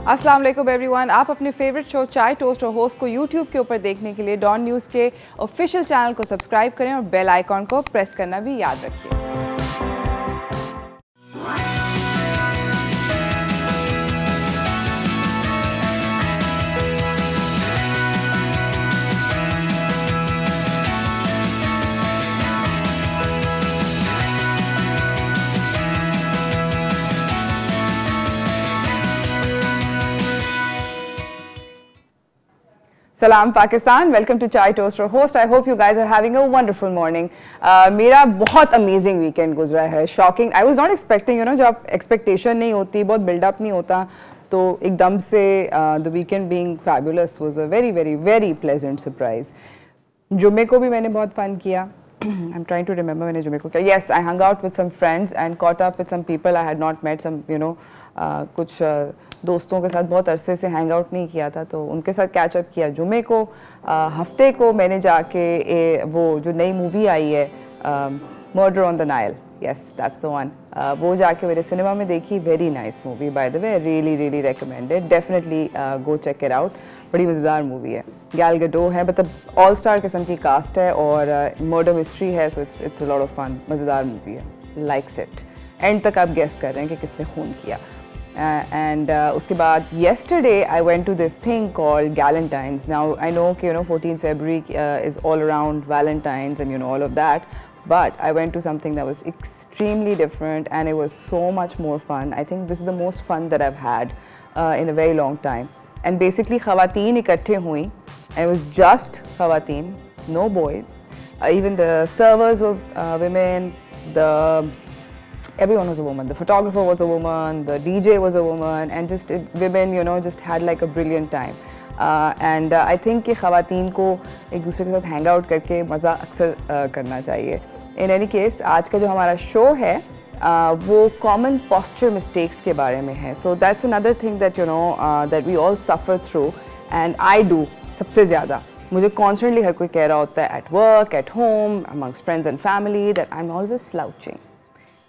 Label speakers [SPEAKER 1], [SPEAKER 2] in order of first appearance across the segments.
[SPEAKER 1] अस्सलाम वालेकुम एवरीवन। आप अपने फेवरेट शो चाय टोस्ट और होस्ट को यूट्यूब के ऊपर देखने के लिए डॉन न्यूज़ के ऑफिशियल चैनल को सब्सक्राइब करें और बेल आइकॉन को प्रेस करना भी याद रखिए। सलाम Pakistan, welcome to chai toast और host. I hope you guys are having a wonderful morning. मेरा बहुत अमेजिंग वीकेंड गुजरा है, shocking. I was not expecting, जब आप एक्सपेक्टेशन नहीं होती, बहुत बिल्डअप नहीं होता, तो एकदम से the weekend being fabulous was a very very very pleasant surprise. जुम्मे को भी मैंने बहुत फन किया। I'm trying to remember मैंने जुम्मे को क्या। Yes, I hung out with some friends and caught up with some people I had not met. Some कुछ दोस्तों के साथ बहुत अरसे से हैंग आउट नहीं किया था, तो उनके साथ कैच अप किया। जुम्मे को हफ्ते को मैंने जाके वो जो नई मूवी आई है murder on the Nile, yes that's the one, वो जाके मेरे सिनेमा में देखी। Very nice movie by the way, really really recommended, definitely go check it out. बड़ी मज़ेदार मूवी है, गैल गैडोट है, मतलब ऑल स्टार किस्म की कास्ट है और मर्डर मिस्ट्री है, so it's a lot of fun. मज़ेदार मूवी है, लाइक्स इट। एंड तक आप गेस कर रहे हैं कि किसने खून किया। And उसके बाद yesterday I went to this thing called Galentine's. Now I know कि 14th February is all around Valentine's and all of that, but I went to something that was extremely different and it was so much more fun. I think this is the most fun that I've had in a very long time. And basically ख़वातीन इकट्ठे हुई and it was just ख़वातीन, no boys. Even the servers were women, everyone was a woman. The photographer was a woman, the DJ was a woman, and just women, just had like a brilliant time. And I think कि ख़वातीन को एक दूसरे के साथ hang out करके मज़ा अक्सर करना चाहिए। In any case, आज का जो हमारा शो है वो common posture mistakes के बारे में है। So that's another thing that that we all suffer through, and I do सबसे ज़्यादा। मुझे constantly हर कोई कह रहा होता है at work, at home, amongst friends and family that I'm always slouching.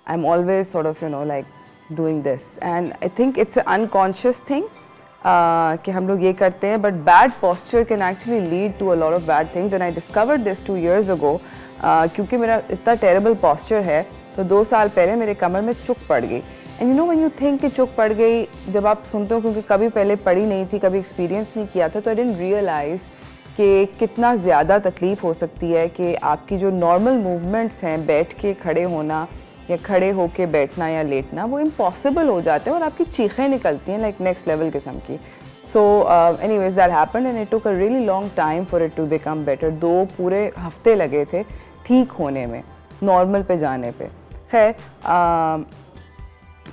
[SPEAKER 1] I'm always sort of like doing this, and I think it's an unconscious thing कि हम लोग ये करते हैं, but bad posture can actually lead to a lot of bad things, and I discovered this 2 years ago क्योंकि मेरा इतना terrible posture है, तो 2 साल पहले मेरे कमर में चुक पड़ गई। And when you think कि चुक पड़ गई, जब आप सुनते हो, क्योंकि कभी पहले पड़ी नहीं थी, कभी एक्सपीरियंस नहीं किया था, तो I didn't realize कि कितना ज़्यादा तकलीफ़ हो सकती है कि आपकी जो नॉर्मल मूवमेंट्स हैं, बैठ के खड़े होना या खड़े होके बैठना या लेटना, वो इम्पॉसिबल हो जाते हैं और आपकी चीखें निकलती हैं लाइक नेक्स्ट लेवल किस्म की। So anyways that happened and it took a really long time for it to become better. 2 पूरे हफ्ते लगे थे ठीक होने में, नॉर्मल पे जाने पे। खैर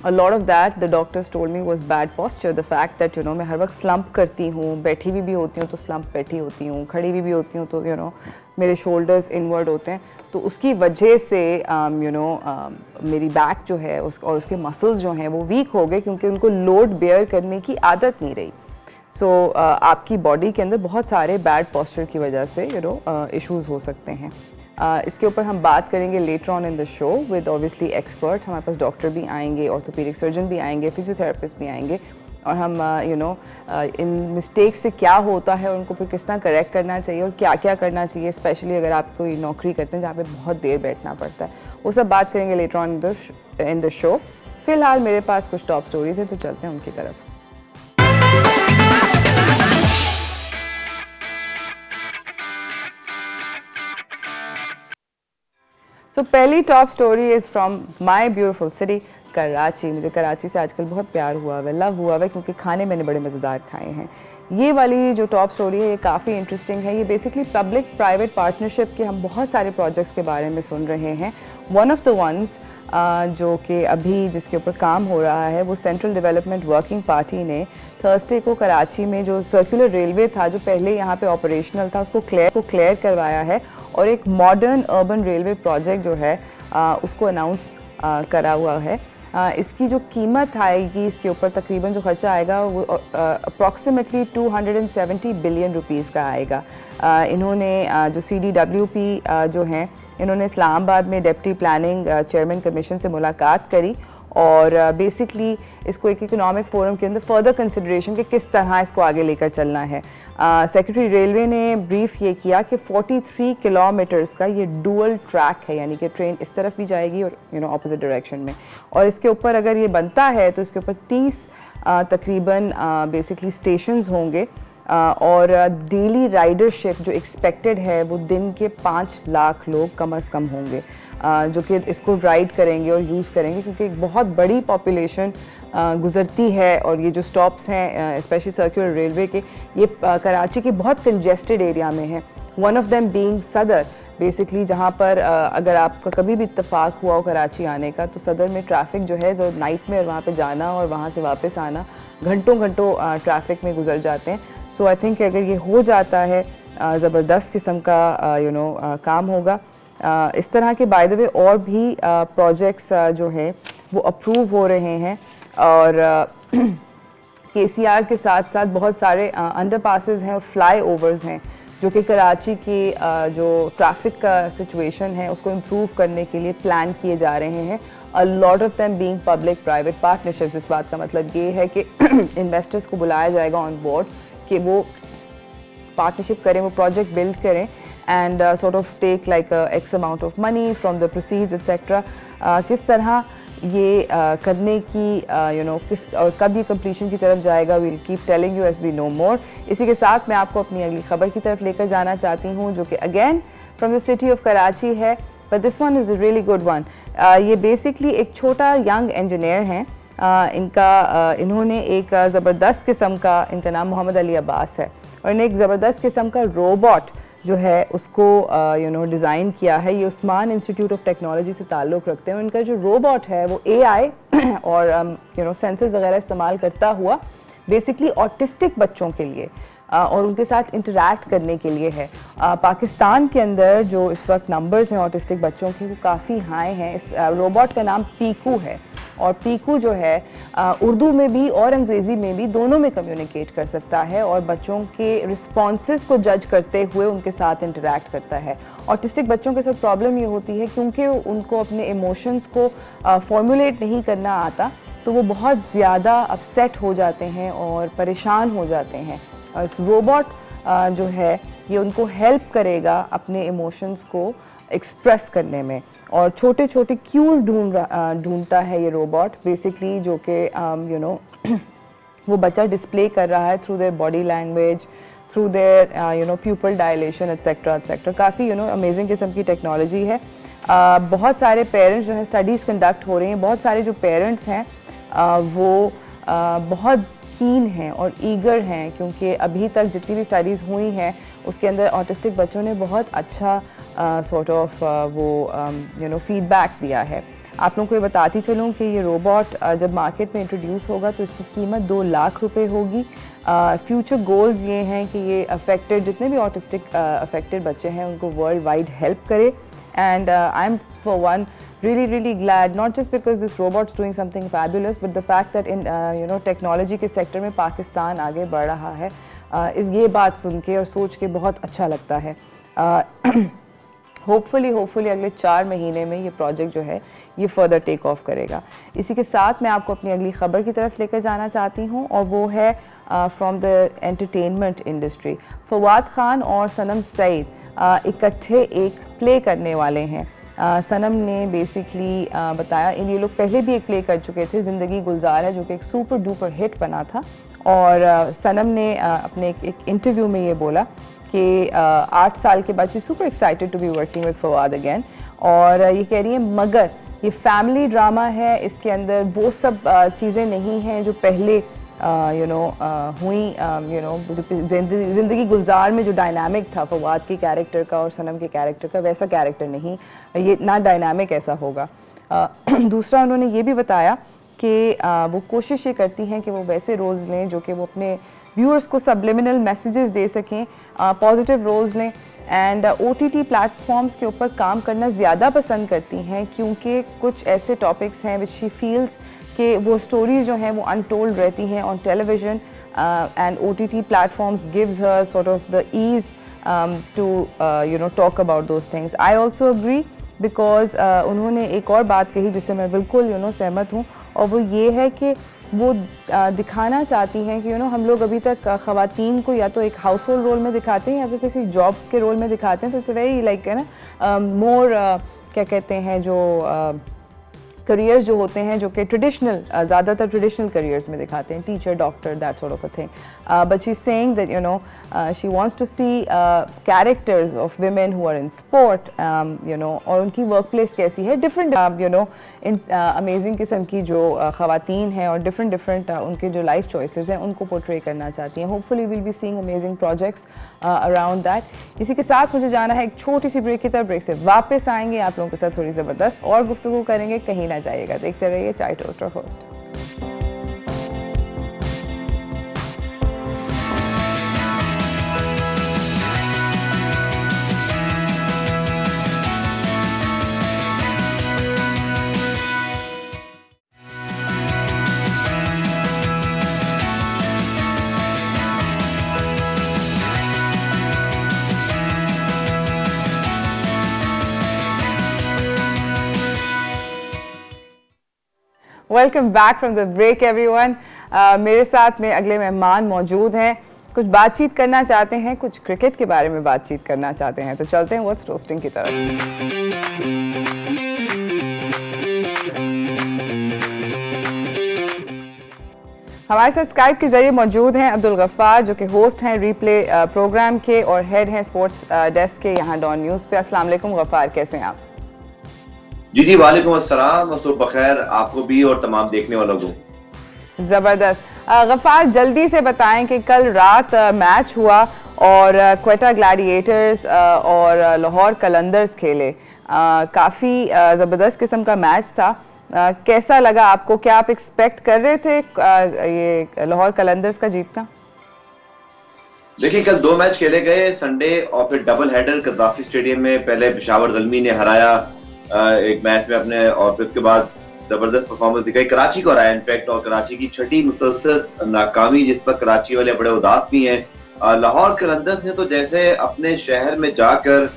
[SPEAKER 1] a lot of that the doctors told me was bad posture, the fact that मैं हर वक्त स्लम्प करती हूँ, बैठी भी होती हूँ तो स्लम्प बैठी होती हूँ, खड़ी भी होती हूँ तो मेरे शोल्डर्स इनवर्ड होते हैं, तो उसकी वजह से मेरी बैक जो है और उसके मसल्स जो हैं वो वीक हो गए, क्योंकि उनको लोड बेयर करने की आदत नहीं रही। सो आपकी बॉडी के अंदर बहुत सारे बैड पोस्चर की वजह से इश्यूज़ हो सकते हैं। इसके ऊपर हम बात करेंगे later on in the show with obviously experts. हमारे पास डॉक्टर भी आएंगे, ऑर्थोपेडिक सर्जन भी आएंगे, फिजियोथेरेपिस्ट भी आएंगे, और हम इन मिस्टेक्स से क्या होता है, उनको फिर किस तरह करेक्ट करना चाहिए और क्या क्या करना चाहिए, स्पेशली अगर आप कोई नौकरी करते हैं जहाँ पे बहुत देर बैठना पड़ता है। वो सब बात करेंगे later on in the show. फ़िलहाल मेरे पास कुछ टॉप स्टोरीज़ हैं, तो चलते हैं उनकी तरफ। तो पहली top story is from my beautiful city Karachi. मुझे कराची से आजकल बहुत प्यार हुआ है, लव हुआ है, क्योंकि खाने मैंने बड़े मज़ेदार खाए हैं। ये वाली जो टॉप स्टोरी है ये काफ़ी इंटरेस्टिंग है। ये बेसिकली पब्लिक प्राइवेट पार्टनरशिप के हम बहुत सारे प्रोजेक्ट्स के बारे में सुन रहे हैं। वन ऑफ द वंस जो कि अभी जिसके ऊपर काम हो रहा है वो सेंट्रल डेवलपमेंट वर्किंग पार्टी ने थर्सडे को कराची में जो सर्कुलर रेलवे था जो पहले यहाँ पे ऑपरेशनल था उसको क्लियर करवाया है, और एक मॉडर्न अर्बन रेलवे प्रोजेक्ट जो है उसको अनाउंस करा हुआ है। इसकी जो कीमत आएगी, इसके ऊपर तकरीबन जो खर्चा आएगा वो अप्रॉक्सीमेटली 270 बिलियन रुपीज़ का आएगा। इन्होंने जो CDWP जो हैं, इन्होंने इस्लामाबाद में डिप्टी प्लानिंग चेयरमैन कमीशन से मुलाकात करी और बेसिकली इसको एक इकोनॉमिक फोरम के अंदर फर्दर कंसिडरेशन कि किस तरह इसको आगे लेकर चलना है। सेक्रेटरी रेलवे ने ब्रीफ ये किया कि 43 किलोमीटर्स का ये डुअल ट्रैक है, यानी कि ट्रेन इस तरफ भी जाएगी और ऑपोजिट डायरेक्शन में, और इसके ऊपर अगर ये बनता है तो इसके ऊपर 30 तकरीबन बेसिकली स्टेशंस होंगे और डेली राइडरशिप जो एक्सपेक्टेड है वो दिन के 5 लाख लोग कम अज़ कम होंगे जो कि इसको राइड करेंगे और यूज़ करेंगे, क्योंकि एक बहुत बड़ी पॉपुलेशन गुज़रती है और ये जो स्टॉप्स हैं स्पेशली सर्कुलर रेलवे के, ये कराची के बहुत कंजेस्टेड एरिया में है। वन ऑफ देम बीइंग सदर, बेसिकली जहाँ पर अगर आपका कभी भी इत्तेफाक हुआ हो कराची आने का तो सदर में ट्रैफिक जो है जो नाइट में वहाँ पे जाना और वहाँ से वापस आना घंटों ट्रैफिक में गुजर जाते हैं। सो आई थिंक अगर ये हो जाता है ज़बरदस्त किस्म का काम होगा। इस तरह के बाय द वे और भी प्रोजेक्ट्स जो हैं वो अप्रूव हो रहे हैं और KCR के साथ साथ बहुत सारे अंडरपासेस हैं और फ्लाई ओवर्स हैं जो कि कराची की जो ट्रैफिक का सिचुएशन है उसको इम्प्रूव करने के लिए प्लान किए जा रहे हैं। अ lot of them being public private partnerships. इस बात का मतलब ये है कि इन्वेस्टर्स को बुलाया जाएगा ऑन बोर्ड कि वो पार्टनरशिप करें, वो प्रोजेक्ट बिल्ड करें and sort of take like X amount of money from the proceeds etcetera. किस तरह ये करने की किस और कब ये कंप्लीशन की तरफ जाएगा, we'll keep telling you as we know more. इसी के साथ मैं आपको अपनी अगली खबर की तरफ लेकर जाना चाहती हूँ जो कि again from the city of Karachi है, but this one is a really good one. ये बेसिकली एक छोटा यंग इंजीनियर हैं, इन्होंने एक ज़बरदस्त किस्म का, इनका नाम मोहम्मद अली अब्बास है, और इन्हें एक ज़बरदस्त किस्म का रोबोट जो है उसको डिज़ाइन किया है। ये उस्मान इंस्टीट्यूट ऑफ टेक्नोलॉजी से ताल्लुक़ रखते हैं। उनका जो रोबोट है वो AI और सेंसर्स वगैरह इस्तेमाल करता हुआ बेसिकली ऑटिस्टिक बच्चों के लिए और उनके साथ इंटरैक्ट करने के लिए है। पाकिस्तान के अंदर जो इस वक्त नंबर्स हैं ऑटिस्टिक बच्चों के वो काफ़ी हाई हैं। इस रोबोट का नाम पीकू है और पीकू जो है उर्दू में भी और अंग्रेज़ी में भी दोनों में कम्युनिकेट कर सकता है और बच्चों के रिस्पॉन्सेस को जज करते हुए उनके साथ इंटरैक्ट करता है। ऑटिस्टिक बच्चों के साथ प्रॉब्लम ये होती है क्योंकि उनको अपने इमोशंस को फॉर्मुलेट नहीं करना आता, तो वो बहुत ज़्यादा अपसेट हो जाते हैं और परेशान हो जाते हैं। इस रोबोट जो है ये उनको हेल्प करेगा अपने इमोशंस को एक्सप्रेस करने में और छोटे छोटे क्यूज़ ढूंढता है ये रोबोट बेसिकली, जो कि वो बच्चा डिस्प्ले कर रहा है through their body language, through their pupil dilation etcetera etcetera. काफ़ी अमेजिंग किस्म की टेक्नोलॉजी है। बहुत सारे पेरेंट्स जो हैं स्टडीज़ कंडक्ट हो रही हैं, बहुत सारे जो पेरेंट्स हैं वो बहुत कीन हैं और ईगर हैं, क्योंकि अभी तक जितनी भी स्टडीज़ हुई हैं उसके अंदर ऑटिस्टिक बच्चों ने बहुत अच्छा सॉर्ट ऑफ वो फीडबैक दिया है। आप लोगों को ये बताती चलूँ कि ये रोबोट जब मार्केट में इंट्रोड्यूस होगा तो इसकी कीमत 2 लाख रुपए होगी। फ्यूचर गोल्स ये हैं कि ये अफेक्टेड जितने भी ऑटिस्टिक अफेक्टेड बच्चे हैं उनको वर्ल्ड वाइड हेल्प करे। And I am for one really glad, not just because this robot's doing something fabulous, but the fact that in technology के सेक्टर में पाकिस्तान आगे बढ़ रहा है। ये बात सुन के और सोच के बहुत अच्छा लगता है। होपफुली अगले 4 महीने में ये प्रोजेक्ट जो है ये फर्दर टेक ऑफ करेगा। इसी के साथ मैं आपको अपनी अगली खबर की तरफ लेकर जाना चाहती हूँ और वो है from the entertainment industry. Fawad Khan और सनम सईद इकट्ठे एक प्ले करने वाले हैं। सनम ने बेसिकली बताया, ये लोग पहले भी एक प्ले कर चुके थे, ज़िंदगी गुलजार है, जो कि एक सुपर डुपर हिट बना था। और सनम ने अपने एक इंटरव्यू में ये बोला कि 8 साल के बाद she super excited to be working with Fawad again. और ये कह रही है मगर ये फैमिली ड्रामा है, इसके अंदर वो सब चीज़ें नहीं हैं जो पहले हुई ज़िंदगी गुलजार में जो डायनामिक था फवाद के कैरेक्टर का और सनम के कैरेक्टर का, वैसा कैरेक्टर नहीं, ये ना डायनामिक ऐसा होगा। दूसरा उन्होंने ये भी बताया कि वो कोशिश ये करती हैं कि वो वैसे रोल्स लें जो कि वो अपने व्यूअर्स को सबलिमिनल मैसेजेस दे सकें, पॉजिटिव रोल्स लें। एंड OTT प्लेटफॉर्म्स के ऊपर काम करना ज़्यादा पसंद करती हैं क्योंकि कुछ ऐसे टॉपिक्स हैं विच शी फील्स कि वो स्टोरीज जो हैं वो अनटोल्ड रहती हैं on television and OTT platforms gives her sort of the ease to talk about those things. I also agree because उन्होंने एक और बात कही जिससे मैं बिल्कुल सहमत हूँ, और वो ये है कि वो दिखाना चाहती हैं कि हम लोग अभी तक ख़वातीन को या तो एक हाउस होल्ड रोल में दिखाते हैं या अगर किसी जॉब के रोल में दिखाते हैं तो इट्स वेरी लाइक है ना मोर क्या कहते हैं जो करियर्स जो होते हैं जो कि ट्रेडिशनल ज़्यादातर ट्रेडिशनल करियर्स में दिखाते हैं, teacher, doctor, that sort of a thing, but she is saying that she wants to see characters of women who are in sport, और उनकी वर्क प्लेस कैसी है, डिफरेंट इन अमेजिंग किस्म की जो ख़वातीन हैं और डिफरेंट उनके जो लाइफ चॉइसेस हैं उनको पोर्ट्रे करना चाहती हैं. Hopefully will be seeing amazing projects around that. इसी के साथ मुझे जाना है एक छोटी सी ब्रेक की तरफ. ब्रेक से वापस आएंगे आप लोगों के साथ थोड़ी ज़बरदस्त और गुफ्तगू करेंगे, कहीं ना जाइएगा. देखते रहिए चाय टोस्ट और host. Welcome back from the break everyone. मेरे साथ में अगले मेहमान मौजूद हैं. कुछ बातचीत करना चाहते हैं, कुछ क्रिकेट के बारे में बातचीत करना चाहते हैं, तो चलते हैं व्हाट्स टोस्टिंग की तरफ. हमारे साथ स्काइप के जरिए मौजूद हैं अब्दुल गफ्फार जो कि होस्ट हैं रीप्ले प्रोग्राम के और हेड हैं स्पोर्ट्स डेस्क के यहाँ डॉन न्यूज़ पे. अस्सलाम वालेकुम गफ्फार, कैसे हैं आप?
[SPEAKER 2] जी वालेकुम अस्सलाम, सुबह बखैर आपको भी और तमाम देखने वालों को.
[SPEAKER 1] ज़बरदस्त. गफ्फार, जल्दी से बताएं कि कल रात मैच हुआ और क्वेटा ग्लैडिएटर्स और लाहौर कलंदर्स खेले. काफ़ी ज़बरदस्त किस्म का मैच था. कैसा लगा आपको? क्या आप एक्सपेक्ट कर रहे थे ये लाहौर कलंदर्स का जीतना?
[SPEAKER 2] देखिए, कल 2 मैच खेले गए, संडे और फिर डबल हेडर कद्दाफी स्टेडियम में. पहले पेशावर ज़ल्मी ने हराया एक मैच में अपने, और फिर उसके बाद जबरदस्त परफॉर्मेंस दिखाई, कराची को हराया इनफैक्ट, और कराची की छठी मुसलसल नाकामी जिस पर कराची वाले बड़े उदास भी हैं. लाहौर कलंदर्स ने तो जैसे अपने शहर में जाकर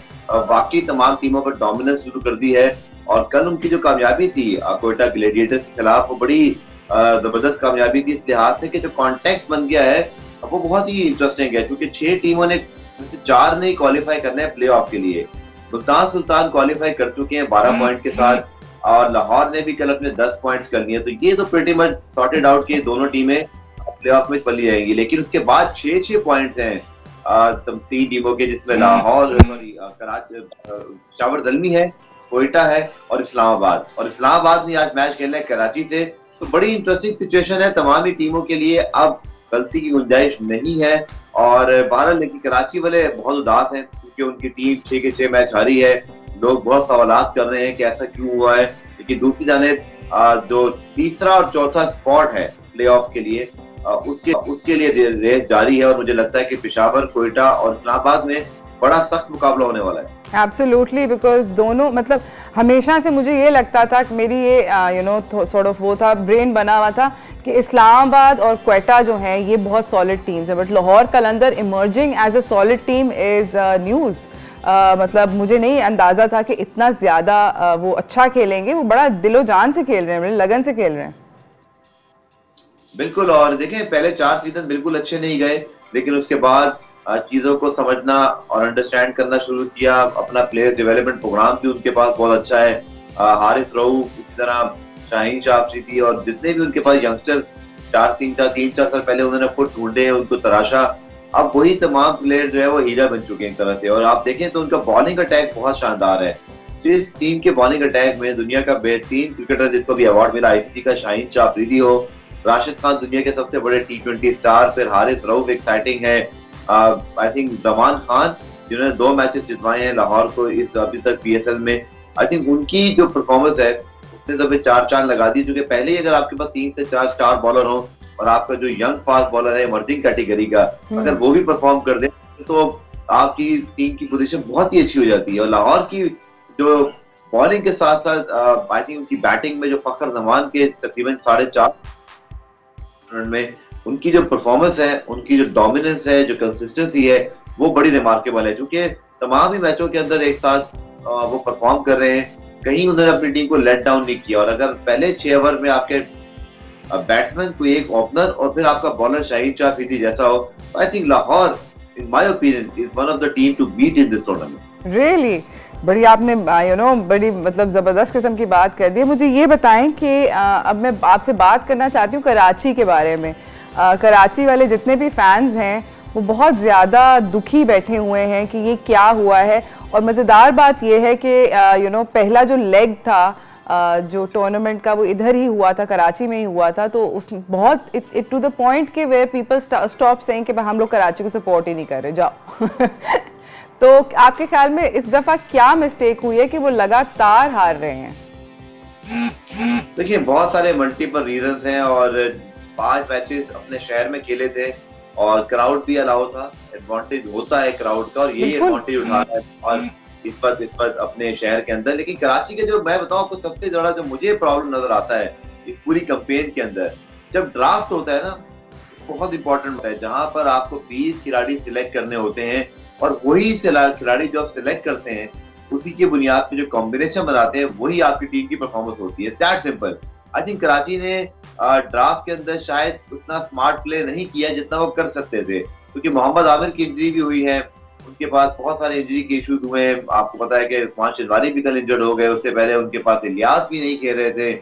[SPEAKER 2] बाकी तमाम टीमों पर डोमिनेंस शुरू कर दी है, और कल उनकी जो कामयाबी थी क्वेटा ग्लैडिएटर्स के खिलाफ वो बड़ी जबरदस्त कामयाबी थी इस लिहाज से कि जो कॉन्टेक्स्ट बन गया है वो बहुत ही इंटरेस्टिंग है, क्योंकि 6 टीमों ने 4 ने क्वालिफाई करना है प्ले ऑफ के लिए. मुल्तान सुल्तान क्वालिफाई कर चुके हैं 12 पॉइंट के साथ, और लाहौर ने भी कल अपने 10 पॉइंट्स कर लिए. तो ये तो प्रीटी मच सॉर्टेड आउट के दोनों टीमें प्लेऑफ में चली जाएंगी. लेकिन उसके बाद 6 पॉइंट्स हैं 3 टीमों के, जिसमें लाहौर, कराची, पेशावर ज़ल्मी है, क्वेटा है और इस्लामाबाद. और इस्लामाबाद ने आज मैच खेलना है कराची से. तो बड़ी इंटरेस्टिंग सिचुएशन है तमाम ही टीमों के लिए. अब गलती की गुंजाइश नहीं है, और बहरहाल लेकिन कराची वाले बहुत उदास हैं क्योंकि उनकी टीम 6 के 6 मैच हारी है. लोग बहुत सवालात कर रहे हैं कि ऐसा क्यों हुआ है. लेकिन दूसरी जानिब जो तीसरा और चौथा स्पॉट है प्लेऑफ के लिए, उसके लिए रेस जारी है, और मुझे लगता है कि पेशावर, क्वेटा और इस्लामाबाद में बड़ा सख्त मुकाबला होने वाला है.
[SPEAKER 1] एब्सोल्युटली, बिकॉज दोनों मतलब हमेशा से मुझे ये लगता था कि मेरी ये सॉर्ट ऑफ वो था, ब्रेन बना हुआ था कि इस्लामाबाद और क्वेटा जो हैं ये बहुत सॉलिड टीम्स है, but Lahore Qalandar emerging as a solid team is news. मतलब मुझे नहीं अंदाज़ा था कि इतना ज़्यादा वो अच्छा खेलेंगे. वो बड़ा दिलो जान से खेल रहे हैं, लगन से खेल रहे हैं.
[SPEAKER 2] बिल्कुल. और देखें, पहले 4 सीजन बिल्कुल अच्छे नहीं गए, लेकिन उसके बाद चीज़ों को समझना और अंडरस्टैंड करना शुरू किया. अपना प्लेयर डेवलपमेंट प्रोग्राम भी उनके पास बहुत अच्छा है. हारिस रऊफ, इसी तरह शाहीन शाह अफरीदी और जितने भी उनके पास यंगस्टर 3-4 साल पहले उन्होंने खुद ढूंढे, उनको तराशा. अब वही तमाम प्लेयर जो है वो हीरा बन चुके हैं एक तरह से. और आप देखें तो उनका बॉलिंग अटैक बहुत शानदार है. तो इस टीम के बॉलिंग अटैक में दुनिया का बेहतरीन क्रिकेटर जिसको भी अवार्ड मिला ICC का, शाहीन शाह अफरीदी हो, राशिद खान दुनिया के सबसे बड़े T20 स्टार, फिर हारिस रऊफ एक्साइटिंग है, आई थिंक जमान खान जिन्होंने 2 मैचेस जितवाए हैं लाहौर को इस अभी तक PSL में. आई थिंक उनकी जो परफॉर्मेंस है उसने तो फिर 4 चांद लगा दी, क्योंकि पहले ही अगर आपके पास 3 से 4 स्टार बॉलर हो और आपका जो यंग फास्ट बॉलर है इमर्जिंग कैटेगरी का, अगर वो भी परफॉर्म कर दे तो आपकी टीम की पोजीशन बहुत ही अच्छी हो जाती है. और लाहौर की जो बॉलिंग के साथ साथ आई थिंक उनकी बैटिंग में जो फखर जमान के तकरीबन 4.5 रन में उनकी जो परफॉर्मेंस है, उनकी जो डोमिनेंस है, जो कंसिस्टेंसी है, वो बड़ी रिमार्केबल है. क्योंकि तमाम ही मैचों के अंदर एक साथ वो परफॉर्म कर रहे हैं, कहीं उन्होंने अपनी टीम को लेट डाउन नहीं किया. और अगर पहले 6 ओवर में आपके बैट्समैन, कोई एक ओपनर और फिर आपका बॉलर शाहीन शाह अफरीदी जैसा हो, I think Lahore in my opinion is one of the team to beat in this tournament.
[SPEAKER 1] Really बड़ी आपने बड़ी मतलब ज़बरदस्त किस्म की बात कर दी। मुझे ये बताएं कि अब मैं आपसे बात करना चाहती हूँ कराची के बारे में। कराची वाले जितने भी फैंस हैं वो बहुत ज़्यादा दुखी बैठे हुए हैं कि ये क्या हुआ है। और मज़ेदार बात ये है कि पहला जो लेग था जो टूर्नामेंट का वो इधर ही हुआ था, कराची में ही हुआ था। तो उस बहुत इट टू द पॉइंट के वेयर पीपल स्टॉप सेइंग कि हम लोग कराची को सपोर्ट ही नहीं कर रहे, जाओ। तो आपके ख्याल में इस दफा क्या मिस्टेक हुई है कि वो लगातार हार रहे हैं?
[SPEAKER 2] देखिए बहुत सारे मल्टीपल रीजंस हैं और 5 मैचेस अपने शहर में खेले थे और क्राउड भी अलाउ था, एडवांटेज होता है क्राउड का और यही एडवांटेज उठा रहा है और इस वक्त अपने शहर के अंदर। लेकिन कराची के जो मैं बताऊं आपको सबसे ज्यादा जो मुझे प्रॉब्लम नजर आता है इस पूरी कैंपेन के अंदर, जब ड्राफ्ट होता है ना, बहुत इंपॉर्टेंट है जहां पर आपको 20 खिलाड़ी सिलेक्ट करने होते हैं और वही खिलाड़ी जो आप सिलेक्ट करते हैं उसी की बुनियाद पे जो कॉम्बिनेशन बनाते हैं वही आपकी टीम की परफॉर्मेंस होती है। That simple. I think Karachi ने ड्राफ्ट के अंदर शायद उतना स्मार्ट प्ले नहीं किया जितना वो कर सकते थे, क्योंकि मोहम्मद आमिर की इंजरी भी हुई है, उनके पास बहुत सारे इंजरी के इशूज हुए हैं। आपको पता है कि उस्मान शनवारी भी कल इंजर्ड हो गए, उससे पहले उनके पास इलियास भी नहीं खेल रहे थे,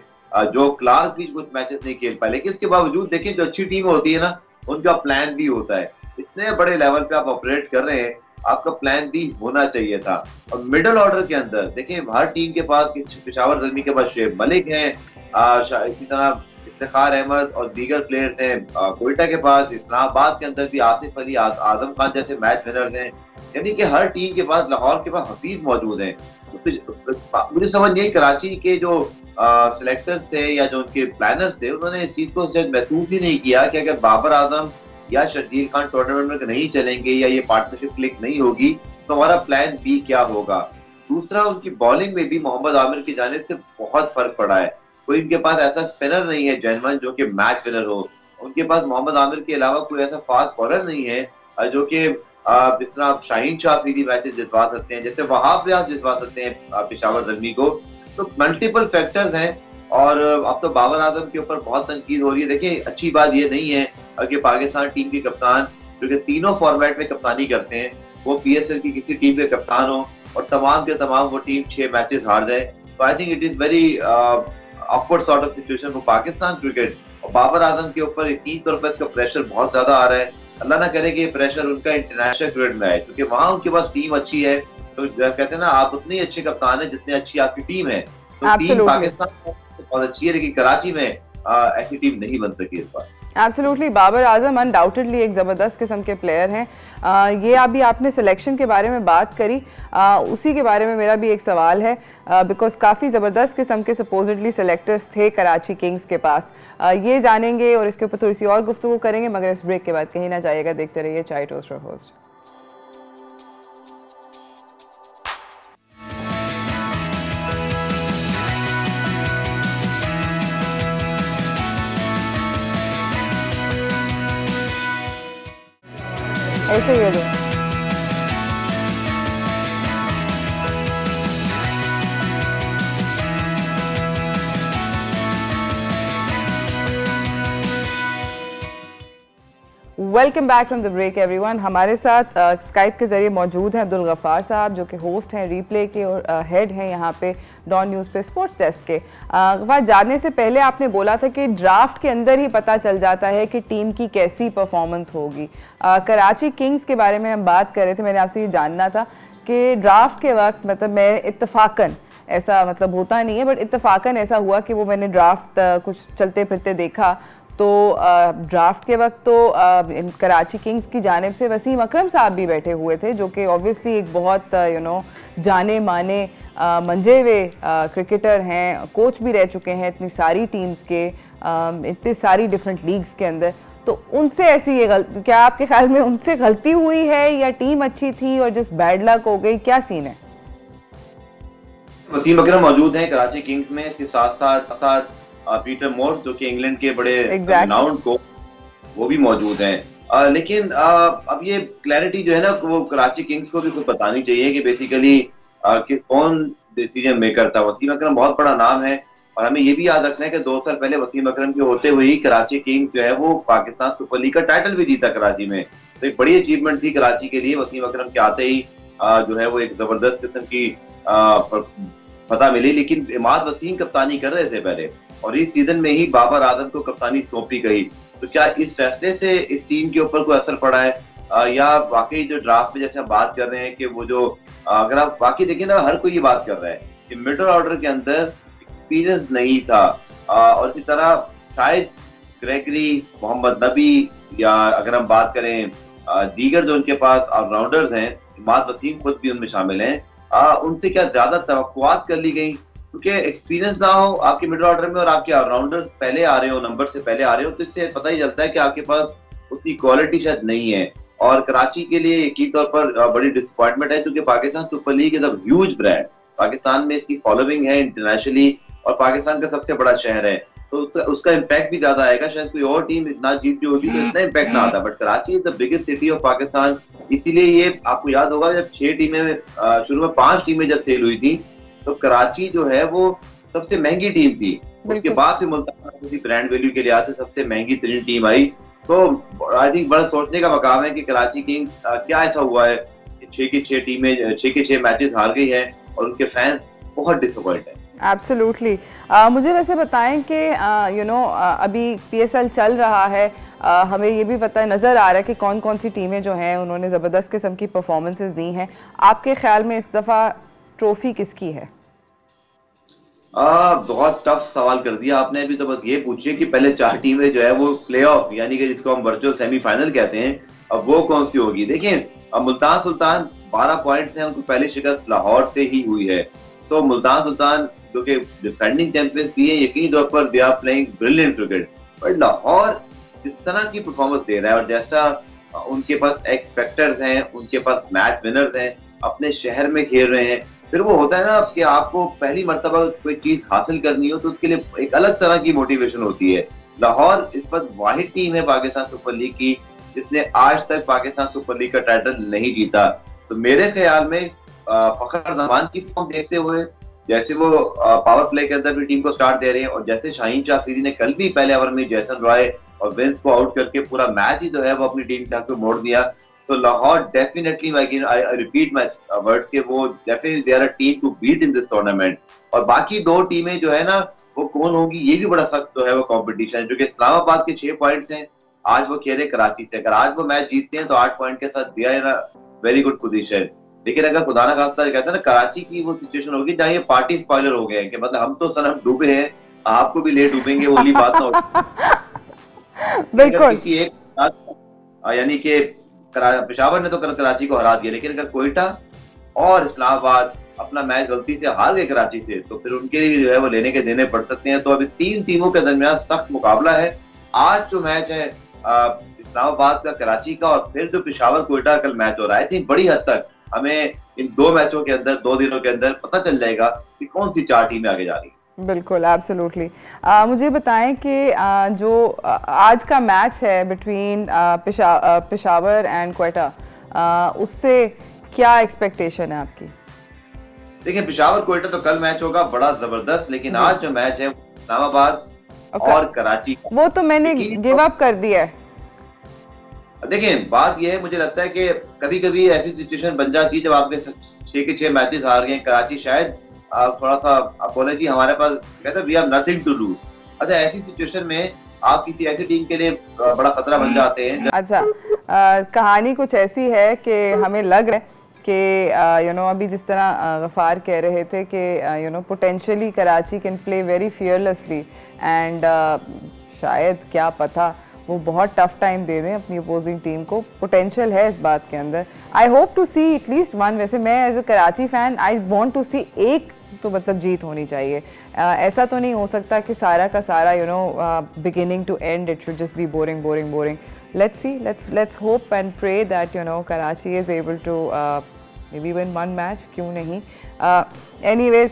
[SPEAKER 2] जो क्लार्क भी कुछ मैचेस नहीं खेल पाए। लेकिन इसके बावजूद देखें जो अच्छी टीम होती है ना उनका प्लान भी होता है। इतने बड़े लेवल पे आप ऑपरेट कर रहे हैं, आपका प्लान भी होना चाहिए था। और मिडिल ऑर्डर के अंदर देखें हर टीम के पास पेशावर ज़ल्मी के पास शुएब मलिक हैं, इसी तरह इफ्तिखार अहमद और दीगर प्लेयर्स हैं, कोयटा के पास, इस्लामाबाद के अंदर भी आसिफ अली, आजम खान जैसे मैच विनर्स हैं। यानी कि हर टीम के पास, लाहौर के पास हफीज मौजूद हैं। तो मुझे समझ नहीं, कराची के जो सिलेक्टर्स थे या जो उनके प्लानर्स थे उन्होंने इस चीज को शायद महसूस ही नहीं किया कि अगर बाबर आजम या शर्जील खान टूर्नामेंट में नहीं चलेंगे या ये पार्टनरशिप क्लिक नहीं होगी तो हमारा प्लान बी क्या होगा। दूसरा, उनकी बॉलिंग में भी मोहम्मद आमिर की जानिब से बहुत फर्क पड़ा है। कोई इनके पास ऐसा स्पिनर नहीं है जेन्युइन जो कि मैच विनर हो। उनके पास मोहम्मद आमिर के अलावा कोई ऐसा फास्ट बॉलर नहीं है जो कि जिस तरह शाहीन शाह अफरीदी मैचेस जितवा सकते हैं, जैसे वहाब रियाज जितवा सकते हैं पेशावर ज़ल्मी को। तो मल्टीपल फैक्टर्स हैं और अब तो बाबर आजम के ऊपर बहुत तनकीद हो रही है। देखिए अच्छी बात ये नहीं है कि पाकिस्तान टीम के कप्तान जो कि तीनों फॉर्मेट में कप्तानी करते हैं वो पीएसएल की किसी टीम के कप्तान हो और तमाम के तमाम वो टीम 6 मैचेस हार जाए। तो I think it is very awkward sort of situation for Pakistan cricket. और बाबर आजम के ऊपर यकीन तौर पर इसका प्रेशर बहुत ज्यादा आ रहा है। अल्लाह ना करे कि ये प्रेशर उनका इंटरनेशनल क्रिकेट में आए, क्योंकि वहाँ उनके पास टीम अच्छी है। तो कहते हैं ना, आप उतने अच्छे कप्तान है जितनी अच्छी आपकी टीम है। तो टीम पाकिस्तान बहुत अच्छी है लेकिन कराची में ऐसी टीम नहीं बन सकी इस बार।
[SPEAKER 1] एब्सोल्युटली, बाबर आजम अनडाउटेडली एक ज़बरदस्त किस्म के प्लेयर हैं। ये अभी आपने सिलेक्शन के बारे में बात करी, उसी के बारे में मेरा भी एक सवाल है, बिकॉज काफ़ी ज़बरदस्त किस्म के सपोजिटली सेलेक्टर्स थे कराची किंग्स के पास। ये जानेंगे और इसके ऊपर थोड़ी सी और गुफ्तगू करेंगे, मगर इस ब्रेक के बाद कहीं ना जाइएगा, देखते रहिए चाय टोस्ट होस्ट। ऐसे ही है जो welcome back from the break everyone. हमारे साथ स्काइप के जरिए मौजूद हैं अब्दुल गफ्फार साहब, जो कि होस्ट हैं रीप्ले के और हेड हैं यहाँ पे डॉन न्यूज़ पे स्पोर्ट्स डेस्क के। गफ्फार, जानने से पहले आपने बोला था कि ड्राफ्ट के अंदर ही पता चल जाता है कि टीम की कैसी परफॉर्मेंस होगी। कराची किंग्स के बारे में हम बात कर रहे थे, मैंने आपसे ये जानना था कि ड्राफ्ट के वक्त, मतलब मैं इत्तफाकन, ऐसा मतलब होता नहीं है बट इत्तफाकन ऐसा हुआ कि वो मैंने ड्राफ्ट कुछ चलते फिरते देखा, तो ड्राफ्ट के वक्त तो कराची किंग्स की जानिब से वसीम अकरम साहब भी बैठे हुए थे, जो कि ऑब्वियसली एक बहुत जाने माने मंजे हुए क्रिकेटर हैं, कोच भी रह चुके हैं इतनी सारी टीम्स के, इतनी सारी डिफरेंट लीग्स के अंदर। तो उनसे ऐसी ये गलती, क्या आपके ख्याल में उनसे गलती हुई है या टीम अच्छी थी और जस्ट बैड लक हो गई, क्या सीन है?
[SPEAKER 2] वसीम अकरम मौजूद हैं कराची किंग्स में, इसके साथ साथ पीटर मोर्स जो कि इंग्लैंड के बड़े रिनाउंड कोच, वो भी मौजूद हैं। लेकिन अब ये क्लैरिटी जो है ना, वो कराची किंग्स को भी खुद बतानी चाहिए कि बेसिकली कि कौन डिसीजन मेकर था। वसीम अकरम बहुत बड़ा नाम है और हमें ये भी याद रखना है कि 2 साल पहले वसीम अकरम के होते हुए ही कराची किंग्स जो है वो पाकिस्तान सुपर लीग का टाइटल भी जीता कराची में। तो एक बड़ी अचीवमेंट थी कराची के लिए वसीम अकरम के आते ही जो है वो एक जबरदस्त किस्म की फतह मिली। लेकिन इमाद वसीम कप्तानी कर रहे थे पहले और इस सीजन में ही बाबर आजम को कप्तानी सौंपी गई। तो क्या इस फैसले से इस टीम के ऊपर कोई असर पड़ा है या वाकई जो ड्राफ्ट में जैसे हम बात कर रहे हैं कि वो जो अगर आप वाकई देखिए ना हर कोई ये बात कर रहा है कि मिडिल ऑर्डर के अंदर एक्सपीरियंस नहीं था और इसी तरह शायद ग्रेगरी, मोहम्मद नबी या अगर हम बात करें दीगर जो उनके पास ऑलराउंडर्स हैं, इमाद वसीम खुद भी उनमें शामिल हैं, उनसे क्या ज्यादा तवक्कुआत कर ली गई क्योंकि एक्सपीरियंस ना हो आपके मिडिल ऑर्डर में और आपके ऑलराउंडर्स पहले आ रहे हो, नंबर से पहले आ रहे हो, तो इससे पता ही चलता है कि आपके पास उतनी क्वालिटी शायद नहीं है। और कराची के लिए यकीन तौर पर बड़ी डिसअपॉइंटमेंट है क्योंकि Pakistan super league is a huge brand, Pakistan में इसकी फॉलोइंग है इंटरनेशनली और पाकिस्तान का सबसे बड़ा शहर है, तो उसका इम्पैक्ट भी ज्यादा आएगा। शायद कोई और टीम इतना जीत रही होती तो इतना इम्पैक्ट ना आता, but Karachi is the biggest city of Pakistan. इसीलिए ये आपको याद होगा जब 6 टीमें शुरू में 5 टीमें जब सेल हुई थी तो कराची जो है वो सबसे महंगी टीम थी, उसके बाद फिर मुल्तान ब्रांड वैल्यू के लिहाज से सबसे महंगी तरीन टीम आई। तो आई थिंक बड़ा सोचने का मकाम है कि कराची किंग्स क्या ऐसा हुआ है कि 6 की 6 टीमें 6 के 6 मैचेस हार गई हैं और उनके फैंस बहुत डिसअपॉइंट हैं।
[SPEAKER 1] एब्सोल्युटली। मुझे वैसे बताएं कि अभी PSL चल रहा है, हमें ये भी पता नज़र आ रहा है कि कौन कौन सी टीमें जो हैं उन्होंने ज़बरदस्त किस्म की परफॉर्मेंसेस दी हैं। आपके ख्याल में इस दफ़ा ट्रॉफी किसकी है?
[SPEAKER 2] बहुत टफ सवाल कर दिया आपने। अभी तो बस ये पूछिए कि पहले 4 टीमें जो है वो प्लेऑफ यानी कि जिसको हम वर्चुअल सेमीफाइनल कहते हैं, अब वो कौन सी होगी। देखिए अब मुल्तान सुल्तान 12 पॉइंट्स हैं, उनको पहली शिकस्त लाहौर से ही हुई है। तो मुल्तान सुल्तान जो कि डिफेंडिंग चैंपियंस भी है, यकीनी तौर पर they are playing brilliant cricket, but Lahore जिस तरह की परफॉर्मेंस दे रहा है और जैसा उनके पास एक्स फैक्टर्स हैं, उनके पास मैच विनर्स हैं, अपने शहर में खेल रहे हैं, फिर वो होता है ना कि आपको पहली मर्तबा कोई चीज हासिल करनी हो तो उसके लिए एक अलग तरह की मोटिवेशन होती है। लाहौर इस वक्त वाहिद टीम है पाकिस्तान सुपर लीग की जिसने आज तक पाकिस्तान सुपर लीग का टाइटल नहीं जीता। तो मेरे ख्याल में फखर जमान की फॉर्म देखते हुए जैसे वो पावर प्ले के अंदर भी टीम को स्टार्ट दे रहे हैं और जैसे शाहीन शाह अफरीदी ने कल भी पहले ओवर में जैसन रॉय और विंस को आउट करके पूरा मैच ही जो है वो अपनी टीम के हक में मोड़ दिया। So Lahore definitely, I repeat my words कि वो definitely they are a team to beat in this tournament। और बाकी 2 टीमें जो है ना वो कौन होगी ये भी बड़ा सख्त जो है वो कंपटीशन है, जो कि इस्लामाबाद के 6 पॉइंट्स हैं, आज वो खेले कराची से, अगर आज वो मैच जीतते हैं तो 8 पॉइंट के साथ दिया है ना वेरी गुड पोजीशन। लेकिन अगर खुदा ना खास्ता कहते हैं ना कराची की वो सिचुएशन होगी जहाँ ये पार्टी स्पॉइलर हो गए हैं कि मतलब हम तो सनम डूबे हैं, आपको भी ले डूबेंगे, वो वाली बात ना हो। बिल्कुल किसी एक यानी कि पेशावर ने तो कराची को हरा दिया, लेकिन अगर कोयटा और इस्लामाबाद अपना मैच गलती से हार गए कराची से तो फिर उनके लिए जो है वो लेने के देने पड़ सकते हैं। तो अभी 3 टीमों के दरमियान सख्त मुकाबला है। आज जो मैच है इस्लामाबाद का कराची का और फिर जो पेशावर कोयटा कल मैच हो रहा है, आई थिंक बड़ी हद तक हमें इन 2 मैचों के अंदर 2 दिनों के अंदर पता चल जाएगा कि कौन सी 4 टीमें आगे जा रही है।
[SPEAKER 1] बिल्कुल एब्सोल्युटली। मुझे बताएं कि जो आज का मैच है बिटवीन पेशावर एंड क्वेटा, उससे क्या एक्सपेक्टेशन है आपकी?
[SPEAKER 2] देखिए पेशावर क्वेटा तो कल मैच होगा बड़ा जबरदस्त, लेकिन आज जो मैच है इस्लामाबाद और कराची
[SPEAKER 1] वो तो मैंने गिव अप कर दिया है।
[SPEAKER 2] देखिए बात यह है, मुझे लगता है कि कभी कभी ऐसी सिचुएशन बन जाती है जब आपने 6 के 6 मैचेस हार गए, कराची शायद थोड़ा सा अपोलॉजी हमारे पास कहते हैं we have nothing to lose. अच्छा ऐसी सिचुएशन में आप किसी ऐसी टीम के लिए बड़ा खतरा बन जाते हैं।
[SPEAKER 1] अच्छा कहानी कुछ ऐसी है कि हमें लग रहा है कि अभी जिस तरह गफार कह रहे थे कि potentially Karachi can play very fearlessly and शायद क्या पता वो बहुत टफ टाइम दे दें अपनी अपोजिंग टीम को, पोटेंशियल है इस बात के अंदर। I hope to see at least 1। वैसे मैं as a Karachi fan I want to see एक तो मतलब जीत होनी चाहिए। ऐसा तो नहीं हो सकता कि सारा का सारा beginning to end it should just be boring boring boring. Let's see, let's hope and pray that Karachi is able to maybe win 1 match, क्यों नहीं। Anyways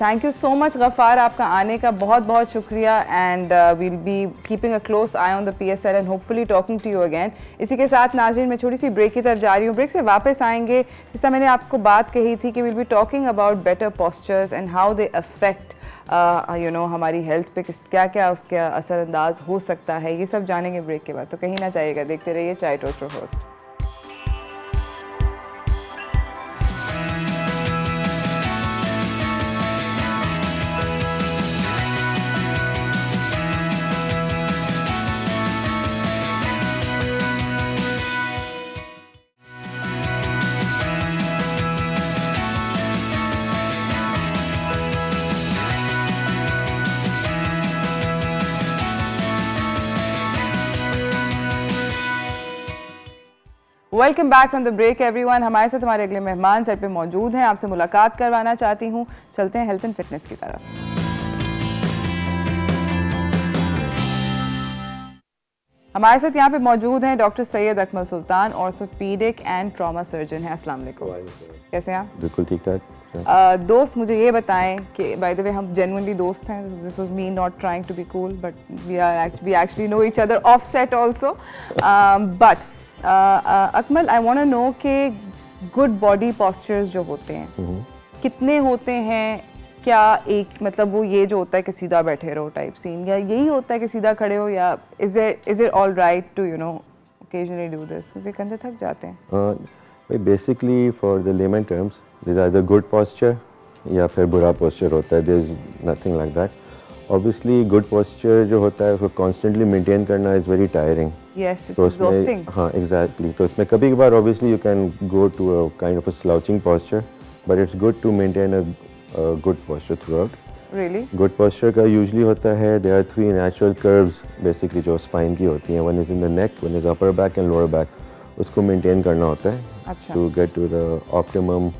[SPEAKER 1] thank you so much Ghaffar, आपका आने का बहुत बहुत शुक्रिया and we'll be keeping a close eye on the PSL and hopefully talking to you again. इसी के साथ नाज़रीन मैं छोटी सी ब्रेक की तरफ जा रही हूँ, ब्रेक से वापस आएंगे। जिस तरह मैंने आपको बात कही थी कि will be talking about better postures and how they affect हमारी हेल्थ पे क्या क्या उसका असरअंदाज हो सकता है, ये सब जानेंगे ब्रेक के बाद। तो कहीं ना जाइएगा, देखते रहिए chai toast host. Welcome back from the break everyone. हमारे साथ हमारे अगले मेहमान सेट पे मौजूद हैं, आपसे मुलाकात करवाना चाहती हूँ। चलते हैं हेल्थ एंड फिटनेस की तरफ। हमारे साथ यहाँ पे मौजूद हैं doctor Syed Akmal Sultan, orthopaedic and trauma surgeon हैं। अस्सलाम वालेकुम, कैसे हैं आप?
[SPEAKER 3] बिल्कुल ठीक ठाक।
[SPEAKER 1] दोस्त मुझे ये बताएं कि बाय द वे हम जेन्युइनली दोस्त हैं, this was me not trying to be cool but we actually know each other off set also, but Akmal, I want to know कि गुड बॉडी पोस्चर्स जो होते हैं कितने होते हैं? क्या एक मतलब वो ये जो होता है कि सीधा बैठे रहो टाइप सीन, या यही होता है कि सीधा खड़े हो, या is it all right to occasionally do this, क्योंकि कंधे थक जाते हैं?
[SPEAKER 3] Basically for the layman terms this are the good posture या फिर बुरा पोस्चर होता है। There is nothing like that. Obviously good posture जो होता है वो कॉन्स्टेंटली मेंटेन करना is very tiring.
[SPEAKER 1] Yes, it's exhausting.
[SPEAKER 3] हाँ, एग्जैक्टली। तो इसमें कभी कभार obviously you can go to a kind of a slouching posture, but it's good to maintain a good posture throughout.
[SPEAKER 1] Really?
[SPEAKER 3] Good posture का usually होता है there are 3 natural curves basically जो spine की होती हैं। One is in the neck, one is upper back and lower back. उसको maintain करना होता है to get to the optimum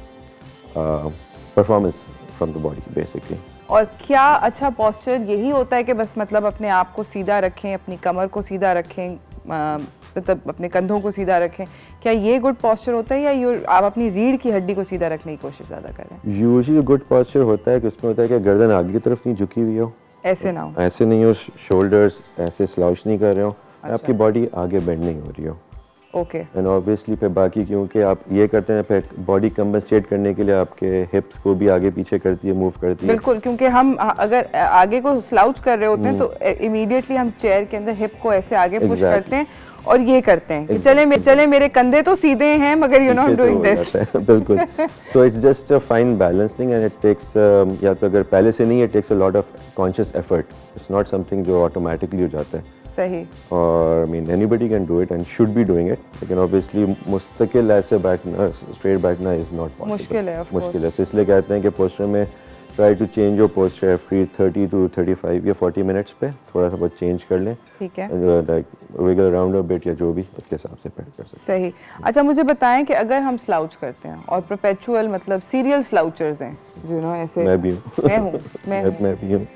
[SPEAKER 3] performance from the body basically.
[SPEAKER 1] और क्या अच्छा पोस्चर यही होता है कि बस मतलब अपने आप को सीधा रखें, अपनी कमर को सीधा रखें, मतलब अपने कंधों को सीधा रखें, क्या ये गुड पोस्चर होता है, या आप अपनी रीढ़ की हड्डी को सीधा रखने की कोशिश ज़्यादा करें?
[SPEAKER 3] यूजुअली गुड पोस्चर होता है कि उसमें होता है कि गर्दन आगे की तरफ नहीं झुकी हुई हो,
[SPEAKER 1] ऐसे ना हो,
[SPEAKER 3] ऐसे नहीं हो, शोल्डर्स ऐसे स्लाउच नहीं कर रहे हो, आपकी बॉडी आगे बेंड नहीं हो रही हो।
[SPEAKER 1] ओके।
[SPEAKER 3] एंड ऑब्वियसली फिर बाकी क्योंकि आप ये करते हैं फिर बॉडी कंपनसेट करने के लिए आपके हिप्स को भी आगे पीछे करती है, मूव करती है।
[SPEAKER 1] बिल्कुल, क्योंकि हम अगर आगे को स्लाउच कर रहे होते हैं तो इमीडिएटली हम चेयर के अंदर हिप को ऐसे आगे पुश करते हैं और ये करते हैं कि चले मेरे कंधे तो सीधे हैं मगर you know I am doing this.
[SPEAKER 3] बिल्कुल। तो it's just a fine balancing and it takes, या तो अगर पहले से नहीं, it takes a lot of conscious effort. It's not something जो ऑटोमेटिकली हो जाता है।
[SPEAKER 1] सही।
[SPEAKER 3] और I mean anybody can do it and should be doing it, लेकिन ऑब्वियसली मुस्तकिल ऐसे बैठना, स्ट्रेट बैठना इज नॉट पॉसिबल।
[SPEAKER 1] मुश्किल है,
[SPEAKER 3] मुश्किल है। इसलिए कहते हैं कि पोस्चर में try to change your posture every 30 to 35 या 40 मिनट्स पे थोड़ा सा बहुत चेंज कर लें।
[SPEAKER 1] ठीक है।
[SPEAKER 3] Like wiggle around a bit या जो भी उसके हिसाब से कर सकते हैं।
[SPEAKER 1] सही। अच्छा, मुझे बताएं कि अगर हम स्लाउच करते हैं और परपेचुअल मतलब सीरियल स्लाउचर्स हैं, यू नो ऐसे,
[SPEAKER 3] मैं भी हूँ। मैं भी हूँ।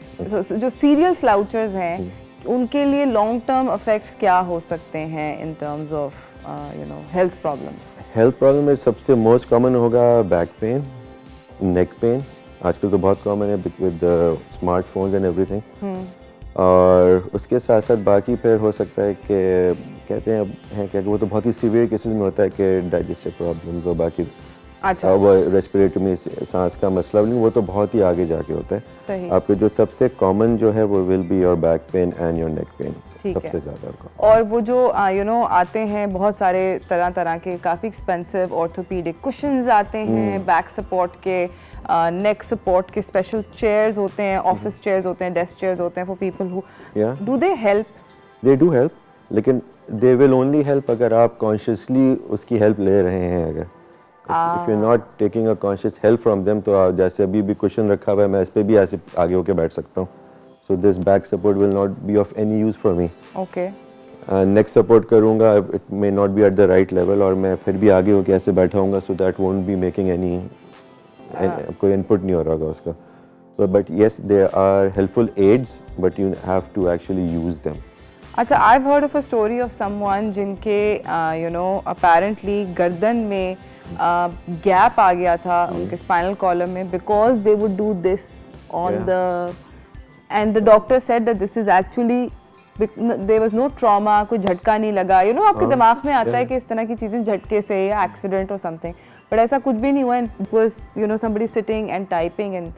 [SPEAKER 1] जो सीरियल स्लाउचर्स हैं उनके लिए लॉन्ग टर्म इफेक्ट्स क्या हो सकते हैं in terms of health problems?
[SPEAKER 3] Health problem में सबसे मोस्ट कॉमन होगा बैक पेन, नेक पेन। आजकल तो बहुत कॉमन है विद स्मार्टफोन्स एंड एवरीथिंग। और उसके साथ साथ बाकी फिर हो सकता है कि कहते हैं क्या, वो तो बहुत ही सीवियर केसेस में होता है कि डाइजेस्टिव प्रॉब्लम्स और बाकी
[SPEAKER 1] अच्छा,
[SPEAKER 3] वो रेस्पिरेटरी में सांस का मसला, नहीं, वो तो बहुत ही आगे जाके होता है।
[SPEAKER 1] सही।
[SPEAKER 3] आपके जो सबसे कॉमन जो है वो will be your back pain and your neck pain, सबसे ज़्यादा।
[SPEAKER 1] और वो जो आते हैं बहुत सारे तरह तरह के काफ़ी एक्सपेंसिव ऑर्थोपीडिक कुशन्स आते हैं, बैक सपोर्ट के, नेक सपोर्ट के स्पेशल चेयर्स होते हैं, ऑफिस चेयर्स होते हैं, डेस्क चेयर्स होते हैं for people who do they help? They
[SPEAKER 3] do help, लेकिन दे विल ओनली हेल्प अगर आप कॉन्शियसली उसकी हेल्प ले रहे हैं। अगर if you not taking a conscious help from them, तो जैसे अभी भी क्वेश्चन रखा हुआ है, मैं इस पे भी ऐसे आगे होके बैठ सकता हूँ। So this back support will not be of any use for me.
[SPEAKER 1] Okay.
[SPEAKER 3] Neck support करूँगा, it may not be at the right level, और मैं फिर भी आगे होके ऐसे बैठा हूँगा, so that won't be making any, कोई इनपुट नहीं हो रहा होगा उसका। So, but yes, there are helpful aids, but you have to actually use them.
[SPEAKER 1] अच्छा, I've heard of a story of someone जिनके apparently गर्दन में गैप आ गया था उनके spinal column में, because they would do this on and the doctor said that this is actually there was no trauma, कोई झटका नहीं लगा। आपके दिमाग में आता है कि इस तरह की चीज़ें झटके से या एक्सीडेंट और समथिंग, बट ऐसा कुछ भी नहीं हुआ। It was somebody sitting and typing and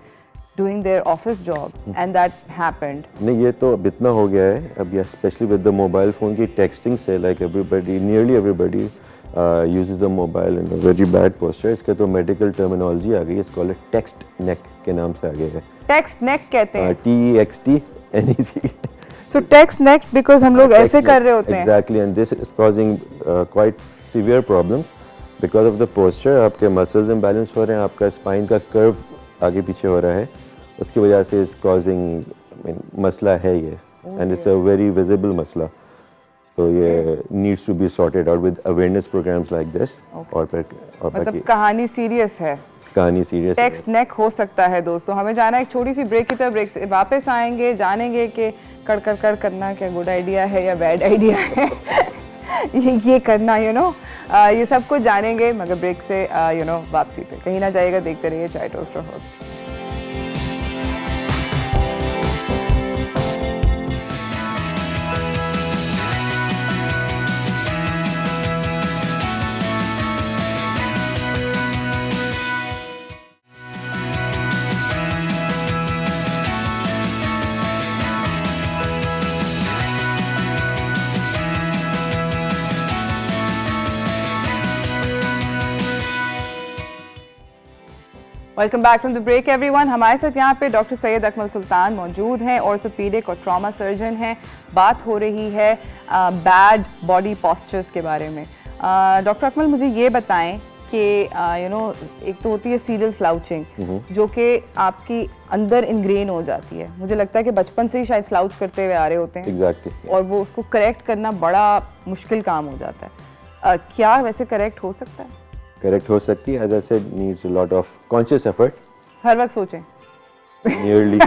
[SPEAKER 1] doing their office job and that happened.
[SPEAKER 3] नहीं, ये तो अब इतना हो गया है अब, या specially with the mobile phone की टेक्सटिंग से, like everybody, nearly everybody uses the mobile in a very bad posture. इसके तो मेडिकल टर्मिनोलॉजी आ गई है, इसको टेक्स्ट नेक के नाम से आ गया है.
[SPEAKER 1] टेक्स्ट नेक कहते हैं.
[SPEAKER 3] TEXTNEC.
[SPEAKER 1] So text neck because हम लोग ऐसे कर रहे होते हैं.
[SPEAKER 3] Exactly, and this is causing quite severe problems because of the posture. आपके muscles imbalance हो रहे हैं, आपका spine का curve आगे पीछे हो रहा है, उसकी वजह से is causing, I mean, मसला है ये, and it's a very visible मसला. तो ये needs to be sorted out with awareness programs like this. और
[SPEAKER 1] मतलब कहानी सीरियस है.
[SPEAKER 3] कहानी सीरियस.
[SPEAKER 1] टेक्स्ट नेक हो सकता है दोस्तों. हमें जाना है एक छोटी सी ब्रेक की तरफ. ब्रेक से वापस आएंगे, जानेंगे कि कर करना क्या गुड आइडिया है या बैड आइडिया है. ये करना ये सब कुछ जानेंगे, मगर ब्रेक से वापसी पे. कहीं ना जाइएगा, देखते रहिए chai toast host. Welcome back from the break everyone. हमारे साथ यहाँ पे डॉक्टर सैयद अकमल सुल्तान मौजूद हैं, ऑर्थोपीडिक और ट्रॉमा सर्जन हैं. बात हो रही है बैड बॉडी पोस्चर्स के बारे में. डॉक्टर अकमल, मुझे ये बताएं कि एक तो होती है सीरियल स्लाउचिंग, जो कि आपकी अंदर इनग्रेन हो जाती है. मुझे लगता है कि बचपन से ही शायद स्लाउच करते हुए आ रहे होते हैं.
[SPEAKER 3] Exactly.
[SPEAKER 1] और वो उसको करेक्ट करना बड़ा मुश्किल काम हो जाता है. क्या वैसे करेक्ट हो सकता है?
[SPEAKER 3] करेक्ट हो सकती है. As I said, needs a lot of conscious effort.
[SPEAKER 1] हर वक्त सोचें.
[SPEAKER 3] Nearly.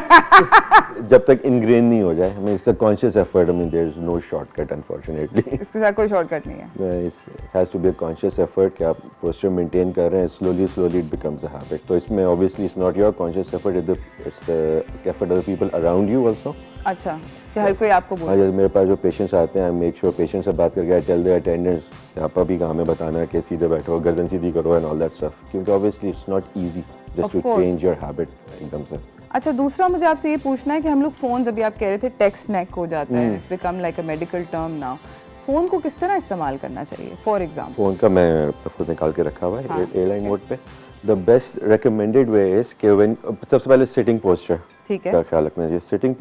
[SPEAKER 3] जब तक ingrain नहीं हो जाए. I mean, it's a conscious effort. I mean, there is no shortcut, unfortunately.
[SPEAKER 1] इसके साथ कोई शॉर्टकट नहीं है.
[SPEAKER 3] It has to be a conscious effort कि आप posture maintain कर रहे हैं. Slowly it becomes a habit. तो इसमें obviously it's not your conscious effort. It's the effort of the people around you also.
[SPEAKER 1] अच्छा, कि हर कोई आपको बोले.
[SPEAKER 3] हाँ, मेरे पास जो पेशेंट्स आते हैं, मेक श्योर पेशेंट से बात करके, आई टेल द अटेंडेंट्स आप अभी काम में बताना है कि सीधे बैठो, गर्दन सीधी करो एंड ऑल दैट स्टफ, क्योंकि obviously it's not easy just to change your habit एकदम से.
[SPEAKER 1] अच्छा, दूसरा मुझे आपसे ये पूछना है कि हम लोग फोन, अभी आप कह रहे थे टेक्स्ट नेक हो जाता है, it's become like a medical term now. Phone को किस तरह इस्तेमाल करना चाहिए? फॉर एग्जांपल
[SPEAKER 3] फोन का मैं फोन निकाल के रखा हुआ है एयरलाइन मोड पे. The best recommended way is कि व्हेन, सबसे पहले सिटिंग पोस्चर
[SPEAKER 1] ठीक है
[SPEAKER 3] का ख्याल रखना चाहिए. Sitting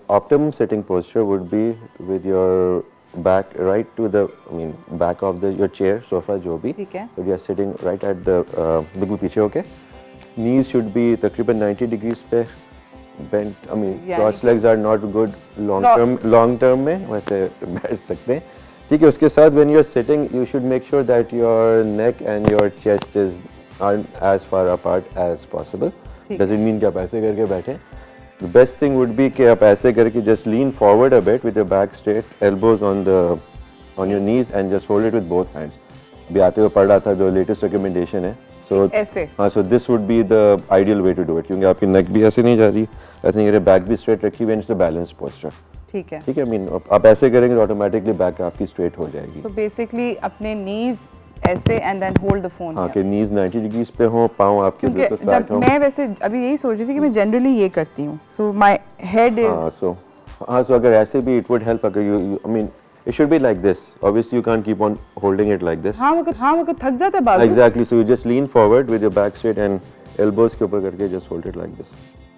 [SPEAKER 3] optimum sitting posture would be with your back right to the back of your chair, sofa, जो भी.
[SPEAKER 1] ठीक है.
[SPEAKER 3] So we are sitting right at the बिल्कुल पीछे होके. Knees should be तकरीबन 90 degrees पे bent. Cross legs are not good long term में वैसे बैठ सकते हैं. ठीक है. उसके साथ when you are sitting, you should make sure that your neck and your chest are as far apart as possible. Doesn't mean कि आप ऐसे करके बैठे. The best thing would be कि आप ऐसे करके just lean forward a bit with your back straight, elbows on your knees and just hold it with both hands. अभी आते हुए पढ़ रहा था जो latest recommendation है. So
[SPEAKER 1] ऐसे.
[SPEAKER 3] हाँ, so this would be the ideal way to do it, क्योंकि आपकी neck भी ऐसे नहीं जा रही, I think your back भी straight रखी हुई, and it's a balanced posture.
[SPEAKER 1] ठीक है.
[SPEAKER 3] ठीक है. I mean आप ऐसे करेंगे तो automatically back आपकी straight हो जाएगी.
[SPEAKER 1] So basically अपने knees ऐसे and then hold the phone.
[SPEAKER 3] हाँ, कि knees 90 degrees पे हो, पाँव आपके बिल्कुल flat हो.
[SPEAKER 1] मैं वैसे अभी यही सोच रही थी कि मैं जनरली ये करती हूँ. So my head is.
[SPEAKER 3] हाँ, so अगर ऐसे भी it would help. अगर I mean it should be like this. Obviously you can't keep on holding it like this.
[SPEAKER 1] हाँ वक्त थक जाता है बाजू.
[SPEAKER 3] Exactly. So you just lean forward with your back straight and elbows के ऊपर करके just hold it like this.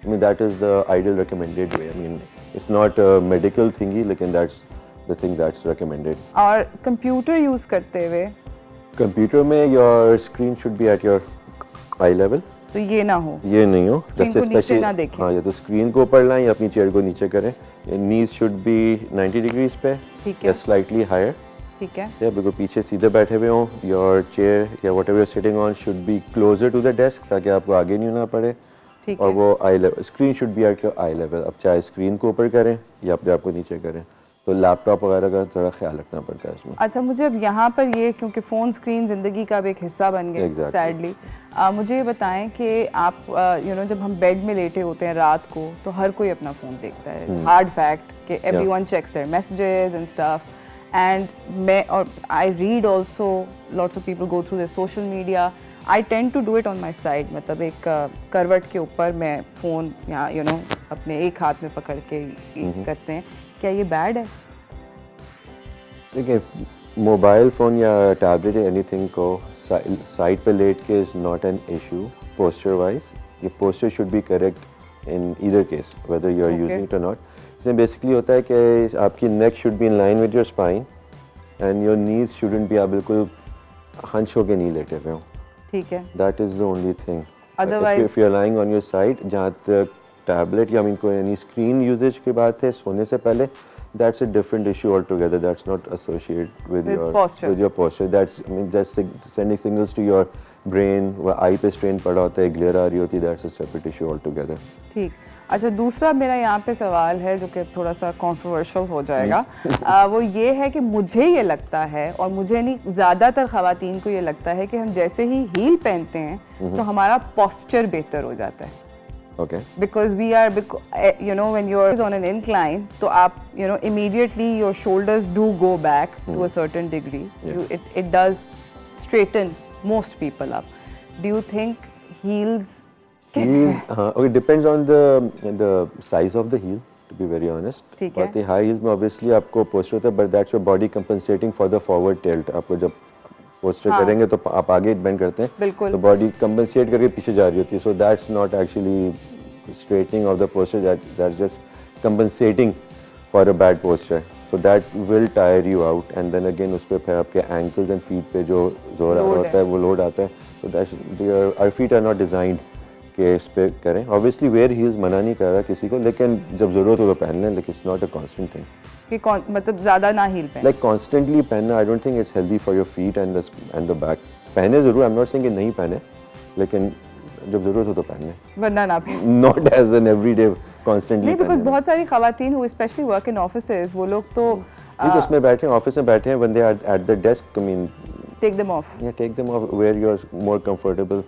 [SPEAKER 3] I mean that is the ideal recommended way. I mean it's not a medical thingy, लेकिन that's the thing that's recommended.
[SPEAKER 1] और computer use करते हुए.
[SPEAKER 3] Computer में your screen should be at your eye level.
[SPEAKER 1] तो ये ना हो.
[SPEAKER 3] ये नहीं हो.
[SPEAKER 1] स्क्रीन को नीचे ना देखें.
[SPEAKER 3] हाँ, या तो स्क्रीन को ऊपर लाएं या अपनी चेयर को नीचे करें. Knees should be 90 degrees पे.
[SPEAKER 1] ठीक है.
[SPEAKER 3] या slightly higher.
[SPEAKER 1] ठीक है.
[SPEAKER 3] या बिल्कुल पीछे सीधे बैठे हुए हों. Your chair या whatever you're sitting on should be closer to the desk ताकि आपको आगे नहीं होना पड़े.
[SPEAKER 1] ठीक
[SPEAKER 3] और
[SPEAKER 1] है.
[SPEAKER 3] वो eye level, screen should be at your eye level. अब चाहे स्क्रीन को ऊपर करें या अपने आप को नीचे करें. तो लैपटॉप वगैरह का थोड़ा ख्याल रखना पड़ता है इसमें.
[SPEAKER 1] अच्छा, मुझे अब यहाँ पर ये, क्योंकि फ़ोन स्क्रीन ज़िंदगी का अब एक हिस्सा बन गया सैडली, मुझे ये बताएं कि आप जब हम बेड में लेटे होते हैं रात को तो हर कोई अपना फ़ोन देखता है. हार्ड फैक्ट कि everyone checks their messages and stuff. And मैं और I read also, lots of people go through their social media. I tend to do it on my side, मतलब एक करवट के ऊपर मैं फ़ोन या अपने एक हाथ में पकड़ के करते हैं, क्या ये बैड है?
[SPEAKER 3] देखिए, मोबाइल फ़ोन या टैबलेट या एनीथिंग को साइड पे लेट के is not an issue posture wise. ये posture should be correct in either case whether you are using it और नॉट. इसमें बेसिकली होता है कि आपकी neck should be in line with your spine and your knees shouldn't be, आप बिल्कुल hunch होके नहीं लेटे हुए हो.
[SPEAKER 1] ठीक है.
[SPEAKER 3] That is the only thing.
[SPEAKER 1] Otherwise
[SPEAKER 3] if you are lying on your side, जहाँ तक टैबलेट या कोई एनी स्क्रीन यूजेज की बात है सोने से पहले, that's a different issue altogether. That's not associated with your posture. That's just sending signals to your brain. वो आई पे स्ट्रेन पड़ा होता है, ग्लेयर आ रही होती है. That's a separate issue altogether.
[SPEAKER 1] ठीक. अच्छा, दूसरा मेरा यहाँ पे सवाल है जो कि थोड़ा सा कंट्रोवर्शियल हो जाएगा. वो ये है कि मुझे ये लगता है, और मुझे नहीं, ज़्यादातर ख़वातीन को ये लगता है कि हम जैसे ही हील पहनते हैं तो हमारा पोस्चर बेहतर हो जाता है.
[SPEAKER 3] Okay.
[SPEAKER 1] Because we are, when you're on an incline, तो आप, immediately your shoulders do go back to a certain degree.
[SPEAKER 3] Yeah.
[SPEAKER 1] It does straighten most people up. Do you think heels?
[SPEAKER 3] Okay, depends on the size of the heel. To be very honest.
[SPEAKER 1] ठीक है.
[SPEAKER 3] But the high heels में obviously आपको posture होता है, but that's your body compensating for the forward tilt. आपको जब poster करेंगे तो आप आगे बेंड करते हैं, तो बॉडी कंपनसेट करके पीछे जा रही होती है. So that's not actually straightening of the posture, that's just compensating for a bad posture. So that will tire you out and then again उस पर फिर आपके एंकल्स एंड फीट पे जो जोर आ रहा होता है वो लोड आता है. So that's our feet are not designed कि इस पे करें. ऑब्वियसली वेयर हील्स मना नहीं कर रहा किसी को, लेकिन जब ज़रूरत हो तो पहन लें, लेकिन it's not a constant thing.
[SPEAKER 1] मतलब ज़्यादा ना हील पहने,
[SPEAKER 3] लाइक कॉन्स्टेंटली पहनना, I don't think it's healthy for your feet and the back. पहने ज़रूर, आई एम नॉट सेइंग कि नहीं पहने, लेकिन जब ज़रूरत हो तो पहने,
[SPEAKER 1] वरना ना पहने.
[SPEAKER 3] Not as an everyday constantly.
[SPEAKER 1] नहीं, बिकॉज बहुत सारी खवातीन who specially work in offices, वो लोग तो
[SPEAKER 3] उसमें बैठे हैं, ऑफिस में बैठे हैं, when they are at the desk, I mean,
[SPEAKER 1] take them off.
[SPEAKER 3] Yeah, take them off where you are more comfortable.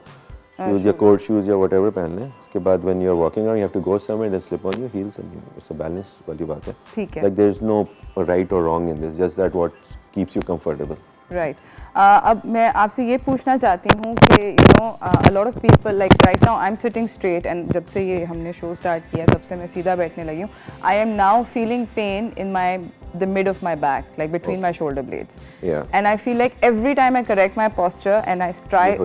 [SPEAKER 3] Use your court shoes या whatever पहन लें. उसके बाद when you are walking around, you have to go somewhere, then slip on your heels. and it's a balance वाली बात है.
[SPEAKER 1] ठीक है.
[SPEAKER 3] Like there is no right or wrong in this, just that what keeps you comfortable.
[SPEAKER 1] Right. अब मैं आपसे ये पूछना चाहती हूँ कि a lot of people, like right now I'm sitting straight, and जब से ये हमने शो स्टार्ट किया तब से मैं सीधा बैठने लगी हूँ. I am now feeling pain in the mid of my back, like between my shoulder blades.
[SPEAKER 3] Yeah.
[SPEAKER 1] And I feel like every time I correct my posture and I try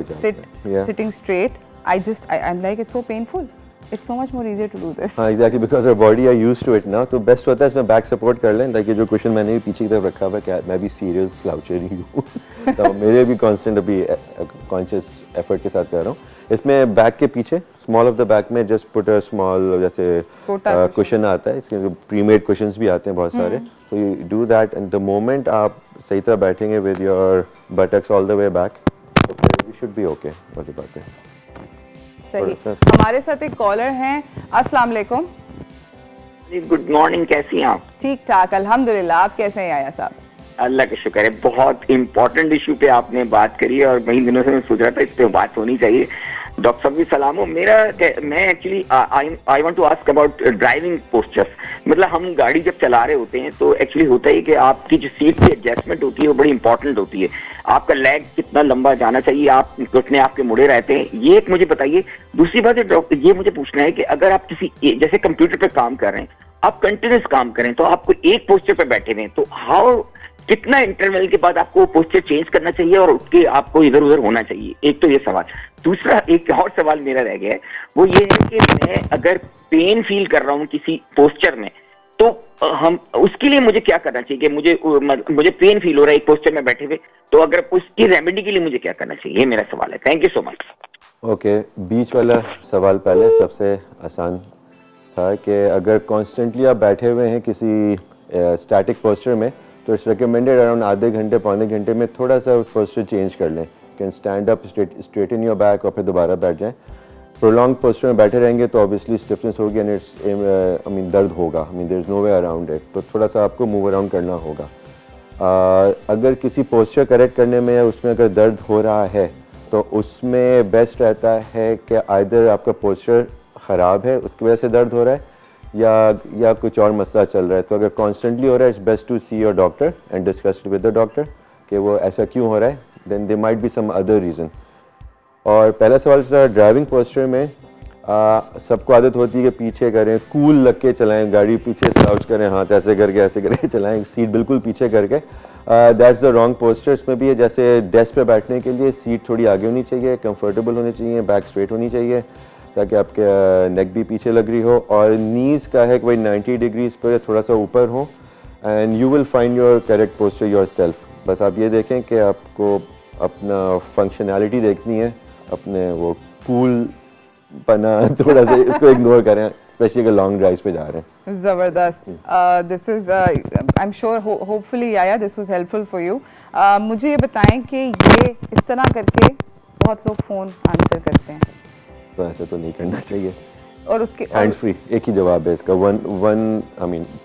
[SPEAKER 1] sitting straight, I'm like, it's so painful. It's so much more easier to do this.
[SPEAKER 3] हाँ, exactly, because our body are used to it now. तो best होता है इसमें back support कर लें. Like ये जो question मैंने भी पीछे की तरफ रखा हुआ है, क्या मैं भी सीरियल स्लाउचर ही हूँ. तो मेरे भी कांस्टेंट अभी कॉन्शियस एफर्ट के साथ कर रहा हूँ. इसमें बैक के पीछे स्मॉल ऑफ द बैक में जस्ट पुट अ स्मॉल, जैसे क्वेश्चन आता है, इसके प्रीमेड क्वेश्चंस भी आते हैं बहुत सारे. So you do that, and the moment आप सही तरह बैठेंगे with your buttocks all the way back, okay, you should be okay. वाली बात है.
[SPEAKER 1] सही. हमारे साथ एक कॉलर हैं. अस्सलाम वालेकुम.
[SPEAKER 4] जी, गुड मॉर्निंग. कैसी हैं आप?
[SPEAKER 1] ठीक ठाक, अल्हम्दुलिल्लाह. आप कैसे हैं आया साहब?
[SPEAKER 4] अल्लाह का शुक्र है. बहुत इम्पोर्टेंट इशू पे आपने बात करी है, और कई दिनों से मैं सोच रहा था इस पे बात होनी चाहिए. डॉक्टर साहब भी सलाम हो. मैं actually I want to ask about driving postures. मतलब हम गाड़ी जब चला रहे होते हैं तो एक्चुअली होता है कि आपकी जो सीट की एडजस्टमेंट होती है वो बड़ी इंपॉर्टेंट होती है. आपका लेग कितना लंबा जाना चाहिए, आप घुटने आपके मुड़े रहते हैं, ये एक मुझे बताइए. दूसरी बात है डॉक्टर, ये मुझे पूछना है कि अगर आप किसी जैसे कंप्यूटर पे काम कर रहे हैं, आप कंटिन्यूस काम करें, तो आपको एक पोस्चर पे बैठे हुए हैं, तो कितना इंटरवल के बाद आपको पोस्चर चेंज करना चाहिए और उठ के आपको इधर उधर होना चाहिए? एक तो ये सवाल. दूसरा एक और सवाल मेरा रह गया है, वो ये है कि मैं अगर पेन फील कर रहा हूँ किसी पोस्चर में, तो हम उसके लिए मुझे क्या करना चाहिए? कि मुझे पेन फील हो रहा है एक पोस्चर में बैठे हुए, तो अगर उसकी रेमेडी के लिए मुझे क्या करना चाहिए? ये मेरा सवाल है. Thank you so much.
[SPEAKER 3] Okay, बीच वाला सवाल पहले सबसे आसान था कि अगर कॉन्स्टेंटली आप बैठे हुए हैं किसी स्टैटिक पोस्चर में, तो इट्स रिकमेंडेड अराउंड आधे घंटे पौने घंटे में थोड़ा सा पोस्चर चेंज कर लें. Can stand up, straighten your back, और फिर दोबारा बैठ जाएं. प्रोलॉन्ग पोस्चर में बैठे रहेंगे तो ऑब्वियसली स्टिफनेस होगी एंड इट्स दर्द होगा. There is no way around it. तो थोड़ा सा आपको मूव अराउंड करना होगा. अगर किसी पोस्चर करेक्ट करने में या उसमें अगर दर्द हो रहा है, तो उसमें बेस्ट रहता है कि आइदर आपका पोस्चर ख़राब है उसकी वजह से दर्द हो रहा है, या कुछ और मसला चल रहा है. तो अगर कॉन्स्टेंटली हो रहा है, it's best to see your doctor and discuss with the doctor कि वो ऐसा क्यों हो रहा है. Then they might be some other reason. और पहला सवाल था ड्राइविंग पोस्चर में, सबको आदत होती है कि पीछे करें, कूल लग के चलाएं, गाड़ी पीछे स्लाउच करें, हाथ ऐसे करके चलाएं, सीट बिल्कुल पीछे करके, दैट्स द रॉन्ग पोस्चर। इसमें भी है जैसे डेस्क पे बैठने के लिए सीट थोड़ी आगे होनी चाहिए, कंफर्टेबल होनी चाहिए, बैक स्ट्रेट होनी चाहिए ताकि आपके नेक भी पीछे लग रही हो, और नीज़ का है कि भाई 90 डिग्रीज पर थोड़ा सा ऊपर हो, and you will find your correct posture your self. बस आप ये देखें कि आपको अपना फंक्शनैलिटी देखनी है, अपने वो कूल पना थोड़ा सा इसको इग्नोर करें, स्पेशली अगर लॉन्ग ड्राइव पे जा रहे हैं।
[SPEAKER 1] ज़बरदस्त। This is I am sure hopefully yeah yeah this was helpful for you. मुझे ये बताएं कि ये इस तरह करके बहुत लोग फ़ोन आंसर करते हैं,
[SPEAKER 3] तो ऐसा तो नहीं करना चाहिए।
[SPEAKER 1] और उसके
[SPEAKER 3] हैंड्स फ्री एक ही जवाब है इसका,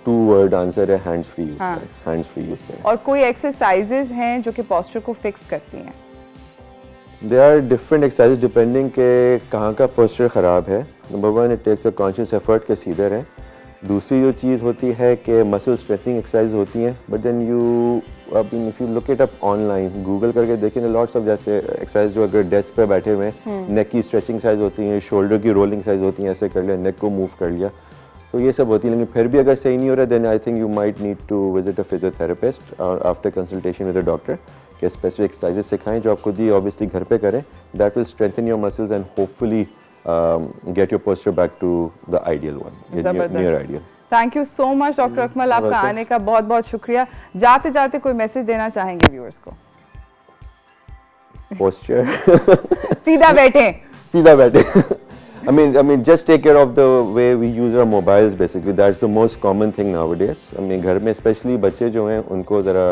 [SPEAKER 3] टू वर्ड आंसर है, हैंड्स फ्री यूज करें, हैंड्स फ्री यूज करें।
[SPEAKER 1] और कोई एक्सरसाइजेज हैं जो कि पोस्चर को फिक्स करती हैं?
[SPEAKER 3] There are different exercises depending के कहाँ का पोस्चर ख़राब है। Number one, it takes a conscious effort के सीधे रहें। दूसरी जो चीज़ होती है कि मसल स्ट्रेचिंग एक्सरसाइज होती हैं, but then if you look it up online, Google करके देखें लॉट्स ऑफ जैसे एक्सरसाइज जो अगर डेस्क पे बैठे हुए हैं, नेक की स्ट्रेचिंग एक्सरसाइज होती हैं, शोल्डर की रोलिंग एक्सरसाइज होती हैं, ऐसे कर लिया, नेक को मूव कर लिया, तो ये सब होती है। लेकिन फिर भी अगर सही नहीं हो रहा, then I think you might need to visit a physiotherapist और after consultation with a doctor के स्पेसिफिक एक्सरसाइजेस सिखाएं जो आप खुद ही ऑब्वियसली घर पे करें, that will strengthen your muscles and hopefully get your posture back to the ideal one, near ideal.
[SPEAKER 1] Thank you so much doctor Akmal, आपका आने का बहुत बहुत शुक्रिया। जाते जाते कोई मैसेज देना चाहेंगे व्यूअर्स को?
[SPEAKER 3] पोस्चर
[SPEAKER 1] सीधा बैठे
[SPEAKER 3] I mean, just take care of the way we use our mobiles. Basically, that's the most common thing nowadays. I mean, घर में especially बच्चे जो हैं उनको ज़रा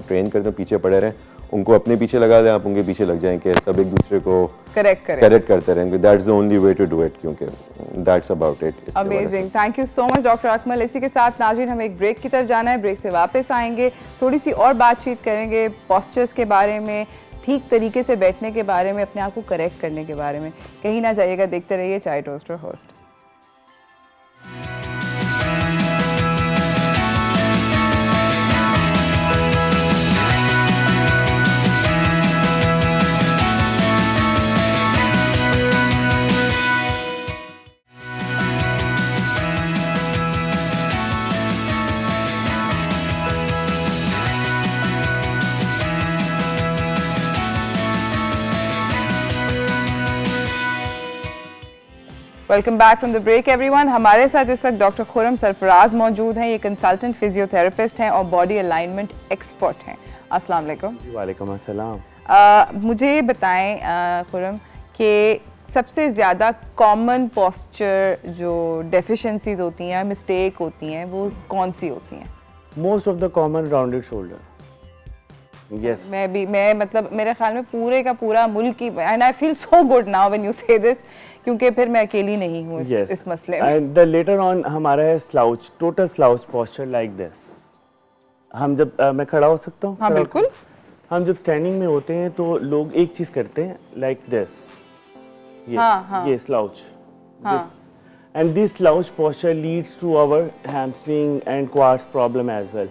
[SPEAKER 3] ट्रेन करते पीछे पड़े रहें, उनको अपने पीछे लगा दें, आप उनके पीछे लग जाएं कि सब एक दूसरे को करेक्ट करते रहेंगे। That's the only way to do it, क्योंकि that's about it.
[SPEAKER 1] Amazing. Thank you so much doctor Akmal. इसी के साथ नाज़रीन हमें एक ब्रेक की तरफ जाना है, ब्रेक से वापस आएंगे, थोड़ी सी और बातचीत करेंगे पोस्चर्स के बारे में, ठीक तरीके से बैठने के बारे में, अपने आप को करेक्ट करने के बारे में। कहीं ना जाइएगा, देखते रहिए चाय टोस्टर host. Welcome back from the break everyone. हमारे साथ इस वक्त डॉक्टर खुर्रम सरफराज मौजूद हैं। ये कंसल्टेंट फिजियोथेरेपिस्ट हैं और बॉडी अलाइनमेंट एक्सपर्ट हैं। अस्सलाम वालेकुम।
[SPEAKER 5] वालेकुम अस्सलाम।
[SPEAKER 1] मुझे ये बताएं खुर्रम कि सबसे ज़्यादा कॉमन पोस्चर जो डेफिशिएंसीज होती हैं, मिस्टेक होती हैं, वो कौन सी होती हैं?
[SPEAKER 5] Most of the common rounded shoulder. Yes,
[SPEAKER 1] मैं मतलब मेरे ख्याल में पूरे का पूरा मुल्क ही, and I feel so good now when you say this, क्योंकि फिर मैं अकेली नहीं हूँ इस मसले में।
[SPEAKER 5] एंड द लेटर ऑन हमारा है slouch, total slouch posture like this. हम जब मैं खड़ा हो सकता हूँ?
[SPEAKER 1] हाँ बिल्कुल।
[SPEAKER 5] हम जब स्टैंडिंग में होते हैं तो लोग एक चीज करते हैं लाइक दिस, ये slouch, and this slouch posture leads to our hamstring and quads problem as well.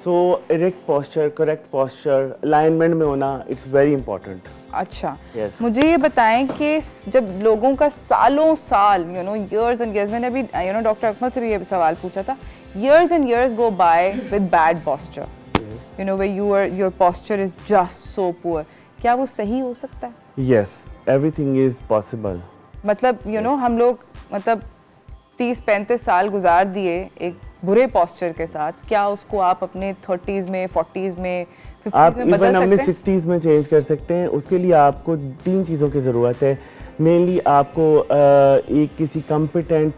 [SPEAKER 5] So erect posture, correct posture, alignment में होना, इट्स वेरी इंपॉर्टेंट।
[SPEAKER 1] अच्छा, मुझे ये बताएं कि जब लोगों का सालों साल years and years, मैंने अभी डॉक्टर अकमल से भी ये सवाल पूछा था, years and years go by with bad posture, where your posture is just so poor, क्या वो सही हो सकता है?
[SPEAKER 5] Yes, everything is possible.
[SPEAKER 1] मतलब हम लोग मतलब 30-35 साल गुजार दिए एक बुरे पोस्चर के साथ, क्या उसको आप अपने 30s में, 40s में, 50s में बदल सकते हैं?
[SPEAKER 5] अपने 60s में चेंज कर सकते हैं। उसके लिए आपको 3 चीज़ों की ज़रूरत है। मेनली आपको एक किसी कॉम्पिटेंट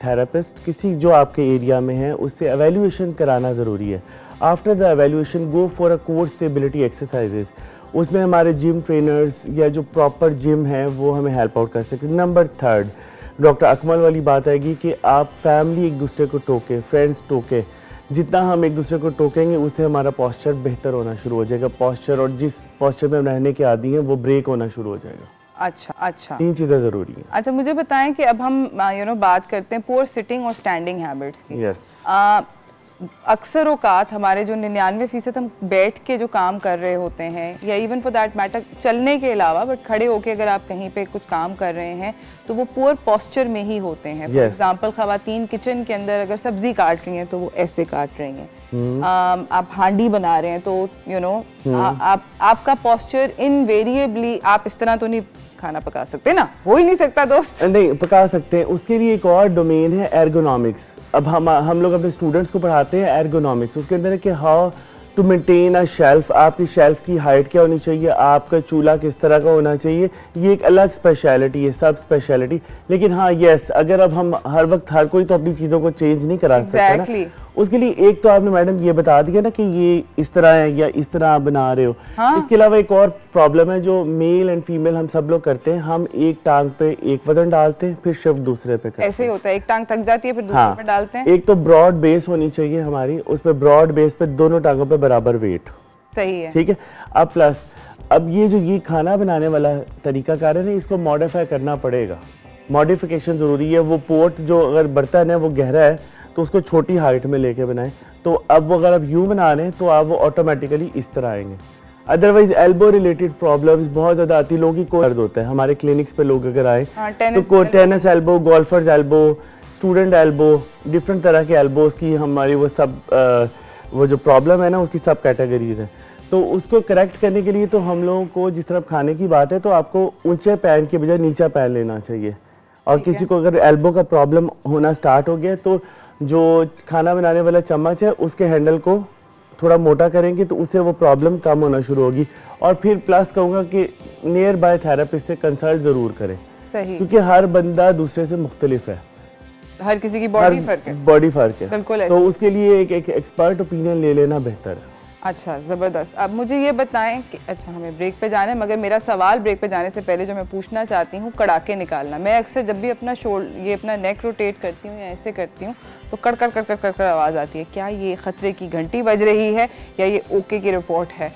[SPEAKER 5] थेरेपिस्ट, किसी जो आपके एरिया में है, उससे एवेल्यूएशन कराना ज़रूरी है। After the evaluation go for a core stability exercises. उसमें हमारे जिम ट्रेनर्स या जो प्रॉपर जिम है वो हमें हेल्प आउट कर सकते हैं। नंबर 3, डॉक्टर अकमल वाली बात आएगी कि आप फैमिली एक दूसरे को टोके, फ्रेंड्स टोके, जितना हम एक दूसरे को टोकेंगे उससे हमारा पोस्चर बेहतर होना शुरू हो जाएगा। पोस्चर, और जिस पोस्चर में हम रहने के आदी हैं वो ब्रेक होना शुरू हो जाएगा।
[SPEAKER 1] अच्छा
[SPEAKER 5] 3 चीज़ें ज़रूरी हैं।
[SPEAKER 1] अच्छा, मुझे बताएं कि अब हम बात करते हैं पुअर सिटिंग और स्टैंडिंग हैबिट्स की।
[SPEAKER 5] यस।
[SPEAKER 1] अक्सर औकात हमारे जो 99% हम बैठ के जो काम कर रहे होते हैं, या इवन फॉर दैट मैटर चलने के अलावा, बट खड़े होके अगर आप कहीं पे कुछ काम कर रहे हैं तो वो पुअर पोस्चर में ही होते हैं। फॉर एग्जांपल खवातीन किचन के अंदर अगर सब्जी काट रही हैं तो वो ऐसे काट रही हैं। आप हांडी बना रहे हैं तो आपका पोस्चर इनवेरिएबली, आप इस तरह तो नहीं खाना पका सकते ना, हो ही नहीं सकता दोस्त।
[SPEAKER 5] नहीं पका सकते हैं, उसके लिए एक और डोमेन है एर्गोनॉमिक्स। अब हम लोग अपने स्टूडेंट्स को पढ़ाते हैं एर्गोनॉमिक्स। उसके अंदर है कि how to maintain a shelf, आपकी शेल्फ की हाइट क्या होनी चाहिए, आपका चूल्हा किस तरह का होना चाहिए, ये एक अलग स्पेशलिटी है, सब स्पेशलिटी। लेकिन हाँ यस, अगर अब हम हर वक्त हर कोई तो अपनी चीज़ों को चेंज नहीं करा सकता ना, उसके लिए एक तो आपने मैडम ये बता दिया ना कि ये इस तरह है या इस तरह आप बना रहे हो। हाँ? इसके अलावा एक और प्रॉब्लम है जो मेल एंड फीमेल हम सब लोग करते हैं, हम एक टांग पे एक वजन डालते हैं फिर शिफ्ट दूसरे पे करते हैं।
[SPEAKER 1] ऐसे ही होता है, एक टांग थक जाती है फिर दूसरे पे डालते हैं।
[SPEAKER 5] एक तो ब्रॉड बेस होनी चाहिए हमारी, उस पे ब्रॉड बेस पे दोनों टांगों पे बराबर वेट।
[SPEAKER 1] सही है,
[SPEAKER 5] ठीक है। अब प्लस अब ये खाना बनाने वाला तरीकाकार है ना, इसको मॉडिफाई करना पड़ेगा। मॉडिफिकेशन जरूरी है। वो पोर्ट जो अगर बर्तन है वो गहरा है तो उसको छोटी हाइट में लेके बनाएं। तो अब वो अगर आप यूं बना रहे हैं तो आप वो ऑटोमेटिकली इस तरह आएंगे। अदरवाइज एल्बो रिलेटेड प्रॉब्लम्स बहुत ज़्यादा आती है। लोगों की कोई दर्द होता है, हमारे क्लिनिक्स पे लोग अगर आए तो tennis elbow, golfer's elbow, student elbow, different तरह के एल्बोज की हमारी वो जो प्रॉब्लम है ना उसकी सब कैटेगरीज हैं। तो उसको करेक्ट करने के लिए तो हम लोगों को, जिस तरह खाने की बात है, तो आपको ऊंचे पैन के बजाय नीचा पैन लेना चाहिए। और किसी को अगर एल्बो का प्रॉब्लम होना स्टार्ट हो गया तो जो खाना बनाने वाला चम्मच है उसके हैंडल को थोड़ा मोटा करेंगे तो उससे वो प्रॉब्लम कम होना शुरू होगी। और फिर प्लस कहूँगा कि नियर बाय थेरेपिस्ट से कंसल्ट ज़रूर करें।
[SPEAKER 1] सही, क्योंकि
[SPEAKER 5] हर बंदा दूसरे से मुख्तलिफ है,
[SPEAKER 1] हर किसी की बॉडी फर्क है,
[SPEAKER 5] बिल्कुल। तो उसके लिए एक एक्सपर्ट ओपिनियन ले लेना बेहतर है।
[SPEAKER 1] अच्छा, ज़बरदस्त। अब मुझे ये बताएं कि अच्छा हमें ब्रेक पे जाना है, मगर मेरा सवाल ब्रेक पे जाने से पहले जो मैं पूछना चाहती हूँ, कड़ाके निकालना। मैं अक्सर जब भी अपना अपना नेक रोटेट करती हूँ या ऐसे करती हूँ तो कड़ कड़ कड़ कड़ कड़ आवाज़ आती है। क्या ये ख़तरे की घंटी बज रही है या ये ओके की रिपोर्ट है?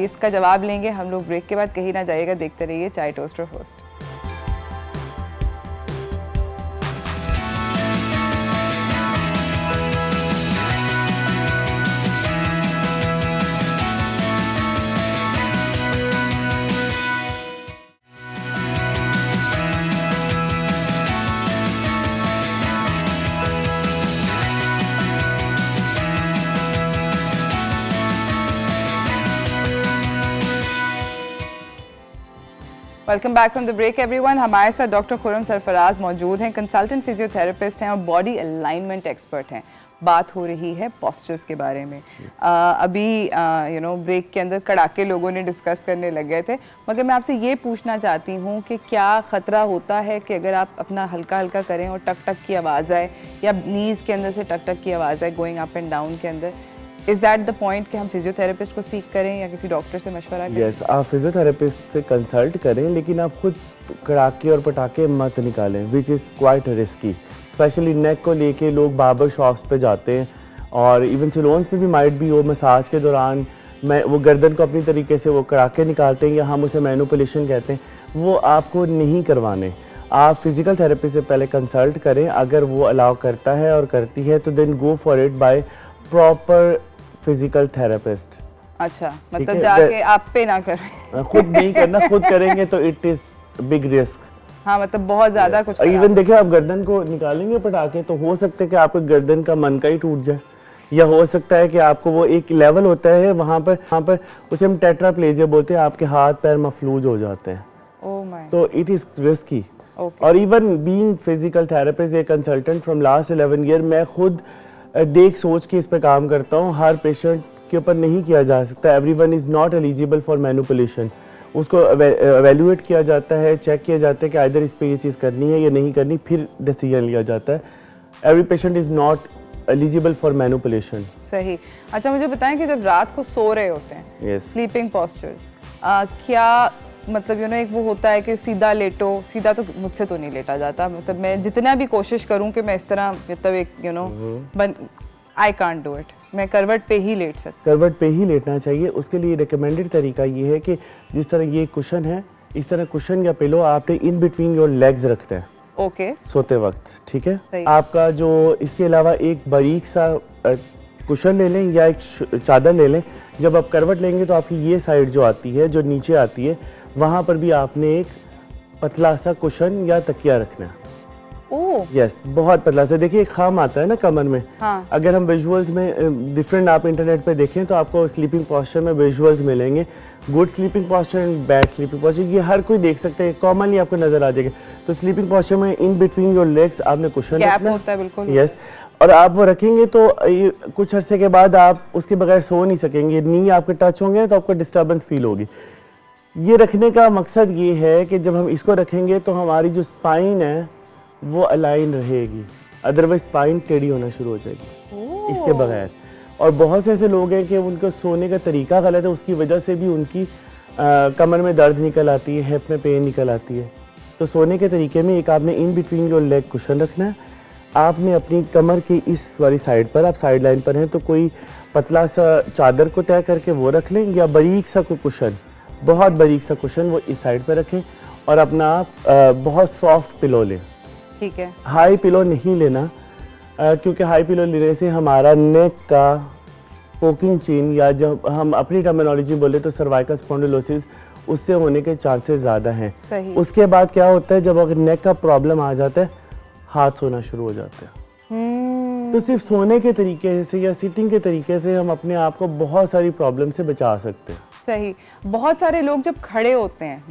[SPEAKER 1] इसका जवाब लेंगे हम लोग ब्रेक के बाद। कहीं ना जाइएगा, देखते रहिए चाय टोस्टर host. Welcome back from the break everyone. हमारे साथ डॉक्टर खुर्रम सरफराज मौजूद हैं, कंसल्टेंट फिजियोथेरेपिस्ट हैं और बॉडी अलाइनमेंट एक्सपर्ट हैं। बात हो रही है पोस्चर्स के बारे में। अभी ब्रेक के अंदर कड़ाके लोगों ने डिस्कस करने लग गए थे, मगर मैं आपसे ये पूछना चाहती हूँ कि क्या ख़तरा होता है कि अगर आप अपना हल्का हल्का करें और टक टक की आवाज़ आए, या नीज़ के अंदर से टक टक की आवाज़ आए गोइंग अप एंड डाउन के अंदर, इज़ दैट द पॉइंट कि हम फिजियोथेरेपिस्ट को सीख करें या किसी डॉक्टर से मशवरा करें?
[SPEAKER 5] यस, आप फिजियोथेरेपिस्ट से कंसल्ट करें, लेकिन आप खुद कड़ाके और पटाखे मत निकालें, which is quite risky. Specially neck को लेके लोग बार्बर शॉप्स पे जाते हैं और इवन सैलून्स पे भी माइट भी हो, मसाज के दौरान वो गर्दन को अपनी तरीके से वो कड़ाके निकालते हैं, या हम उसे मैनिपुलेशन कहते हैं। वो आपको नहीं करवाने। आप फिजिकल थेरेपी से पहले कंसल्ट करें। अगर वो अलाउ करता है और करती है तो then go for it by proper physical therapist.
[SPEAKER 1] अच्छा, मतलब जाके आप पे ना करें।
[SPEAKER 5] खुद नहीं करना, खुद करेंगे तो इट इज बिग रिस्क।
[SPEAKER 1] हाँ, मतलब बहुत ज्यादा कुछ।
[SPEAKER 5] इवन देखिए, आप गर्दन को निकालेंगे पटाखे तो हो सकता है कि आपके गर्दन का मनका ही टूट जाए, या हो सकता है कि आपको वो एक लेवल होता है वहाँ पर उसे हम टेट्राप्लेजिया बोलते हैं, आपके हाथ पैर मफलूज हो जाते हैं।
[SPEAKER 1] Oh my.
[SPEAKER 5] तो इट इज रिस्की। और even being physical therapist, a consultant from last 11 year, मैं खुद देख सोच के इस पे काम करता हूँ। हर पेशेंट के ऊपर नहीं किया जा सकता। Everyone is not eligible for manipulation. उसको एवेल्यूएट किया जाता है, चेक किया जाता है कि आइदर इस पे ये चीज़ करनी है या नहीं करनी, फिर डिसीजन लिया जाता है। Every patient is not eligible for manipulation.
[SPEAKER 1] सही। अच्छा, मुझे बताएं कि जब रात को सो रहे होते हैं, स्लीपिंग पोस्चर्स, क्या मतलब एक वो होता है कि सीधा लेटो, सीधा तो मुझसे तो नहीं लेटा जाता। मतलब मैं जितना भी कोशिश करूं कि मैं इस तरह मतलब एक आई कांट डू इट। मैं करवट पे ही लेट सकती।
[SPEAKER 5] करवट पे ही लेटना चाहिए। उसके लिए रिकमेंडेड तरीका ये है कि जिस तरह ये कुशन है, इस तरह कुशन या पिलो आपने इन बिटवीन योर लेग्स रखते हैं।
[SPEAKER 1] ओके।
[SPEAKER 5] सोते वक्त, ठीक है। आपका जो इसके अलावा एक बारीक सा कुशन ले लें या एक चादर ले लें। जब आप करवट लेंगे तो आपकी ये साइड जो आती है, जो नीचे आती है, वहाँ पर भी आपने एक पतला सा कुशन या तकिया रखना है। यस, बहुत पतला सा। देखिए एक खाम आता है ना कमर में।
[SPEAKER 1] हाँ।
[SPEAKER 5] अगर हम विजुअल्स में डिफरेंट आप इंटरनेट पे देखें तो आपको स्लीपिंग पोस्चर में विजुअल्स मिलेंगे, good sleeping posture and bad sleeping posture, ये हर कोई देख सकते हैं, कॉमनली आपको नजर आ जाएगा। तो स्लीपिंग पोस्चर में इन बिटवीन योर लेग्स आपने कुशन रखना
[SPEAKER 1] होता है, बिल्कुल।
[SPEAKER 5] यस, और आप वो रखेंगे तो कुछ अरसे के बाद आप उसके बगैर सो नहीं सकेंगे। नी आपके टच होंगे तो आपको डिस्टर्बेंस फील होगी। ये रखने का मकसद ये है कि जब हम इसको रखेंगे तो हमारी जो स्पाइन है वो अलाइन रहेगी, अदरवाइज स्पाइन टेढ़ी होना शुरू हो जाएगी इसके बगैर। और बहुत से ऐसे लोग हैं कि उनको सोने का तरीका गलत है, उसकी वजह से भी उनकी कमर में दर्द निकल आती है, हिप में पेन निकल आती है। तो सोने के तरीके में एक आपने in between your leg cushion रखना है। आपने अपनी कमर की इस वाली साइड पर, आप साइड लाइन पर हैं तो कोई पतला सा चादर को तय करके वो रख लें, या बारीक सा कोई कुशन, बहुत बारीक सा कुशन वो इस साइड पर रखें। और अपना बहुत सॉफ्ट पिलो लें।
[SPEAKER 1] ठीक है।
[SPEAKER 5] हाई पिलो नहीं लेना, क्योंकि हाई पिलो लेने से हमारा नेक का पोकिंग चेन, या जब हम अपनी टर्मिनोलॉजी बोले तो सर्वाइकल स्पॉन्डिलोसिस, उससे होने के चांसेस ज़्यादा हैं।
[SPEAKER 1] सही।
[SPEAKER 5] उसके बाद क्या होता है, जब अगर नेक का प्रॉब्लम आ जाता है, हाथ सोना शुरू हो जाते हैं। तो सिर्फ सोने के तरीके से या सिटिंग के तरीके से हम अपने आप को बहुत सारी प्रॉब्लम से बचा सकते हैं।
[SPEAKER 1] सही। बहुत सारे लोग जब खड़े होते हैं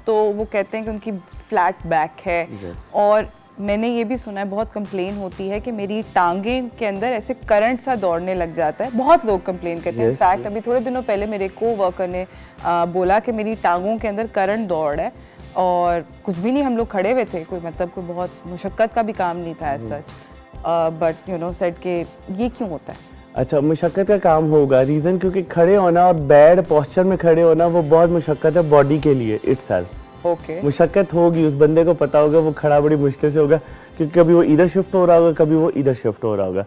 [SPEAKER 1] तो वो कहते हैं कि उनकी फ्लैट बैक है। और मैंने ये भी सुना है, बहुत कंप्लेन होती है कि मेरी टांगे के अंदर ऐसे करंट सा दौड़ने लग जाता है। बहुत लोग कंप्लेन करते हैं। इनफैक्ट अभी थोड़े दिनों पहले मेरे कोवर्कर ने बोला कि मेरी टांगों के अंदर करंट दौड़ है, और कुछ भी नहीं, हम लोग खड़े हुए थे, कोई मतलब कोई बहुत मुशक्कत का भी काम नहीं था as such, but you know said के ये क्यों होता है?
[SPEAKER 5] अच्छा, मुशक्कत का काम होगा, रीज़न क्योंकि खड़े होना और बैड पोस्चर में खड़े होना वो बहुत मुशक्कत है बॉडी के लिए इटसेल्फ।
[SPEAKER 1] ओके।
[SPEAKER 5] मुशक्कत होगी, उस बंदे को पता होगा वो खड़ा बड़ी मुश्किल से होगा, क्योंकि कभी वो इधर शिफ्ट हो रहा होगा, कभी वो इधर शिफ्ट हो रहा होगा।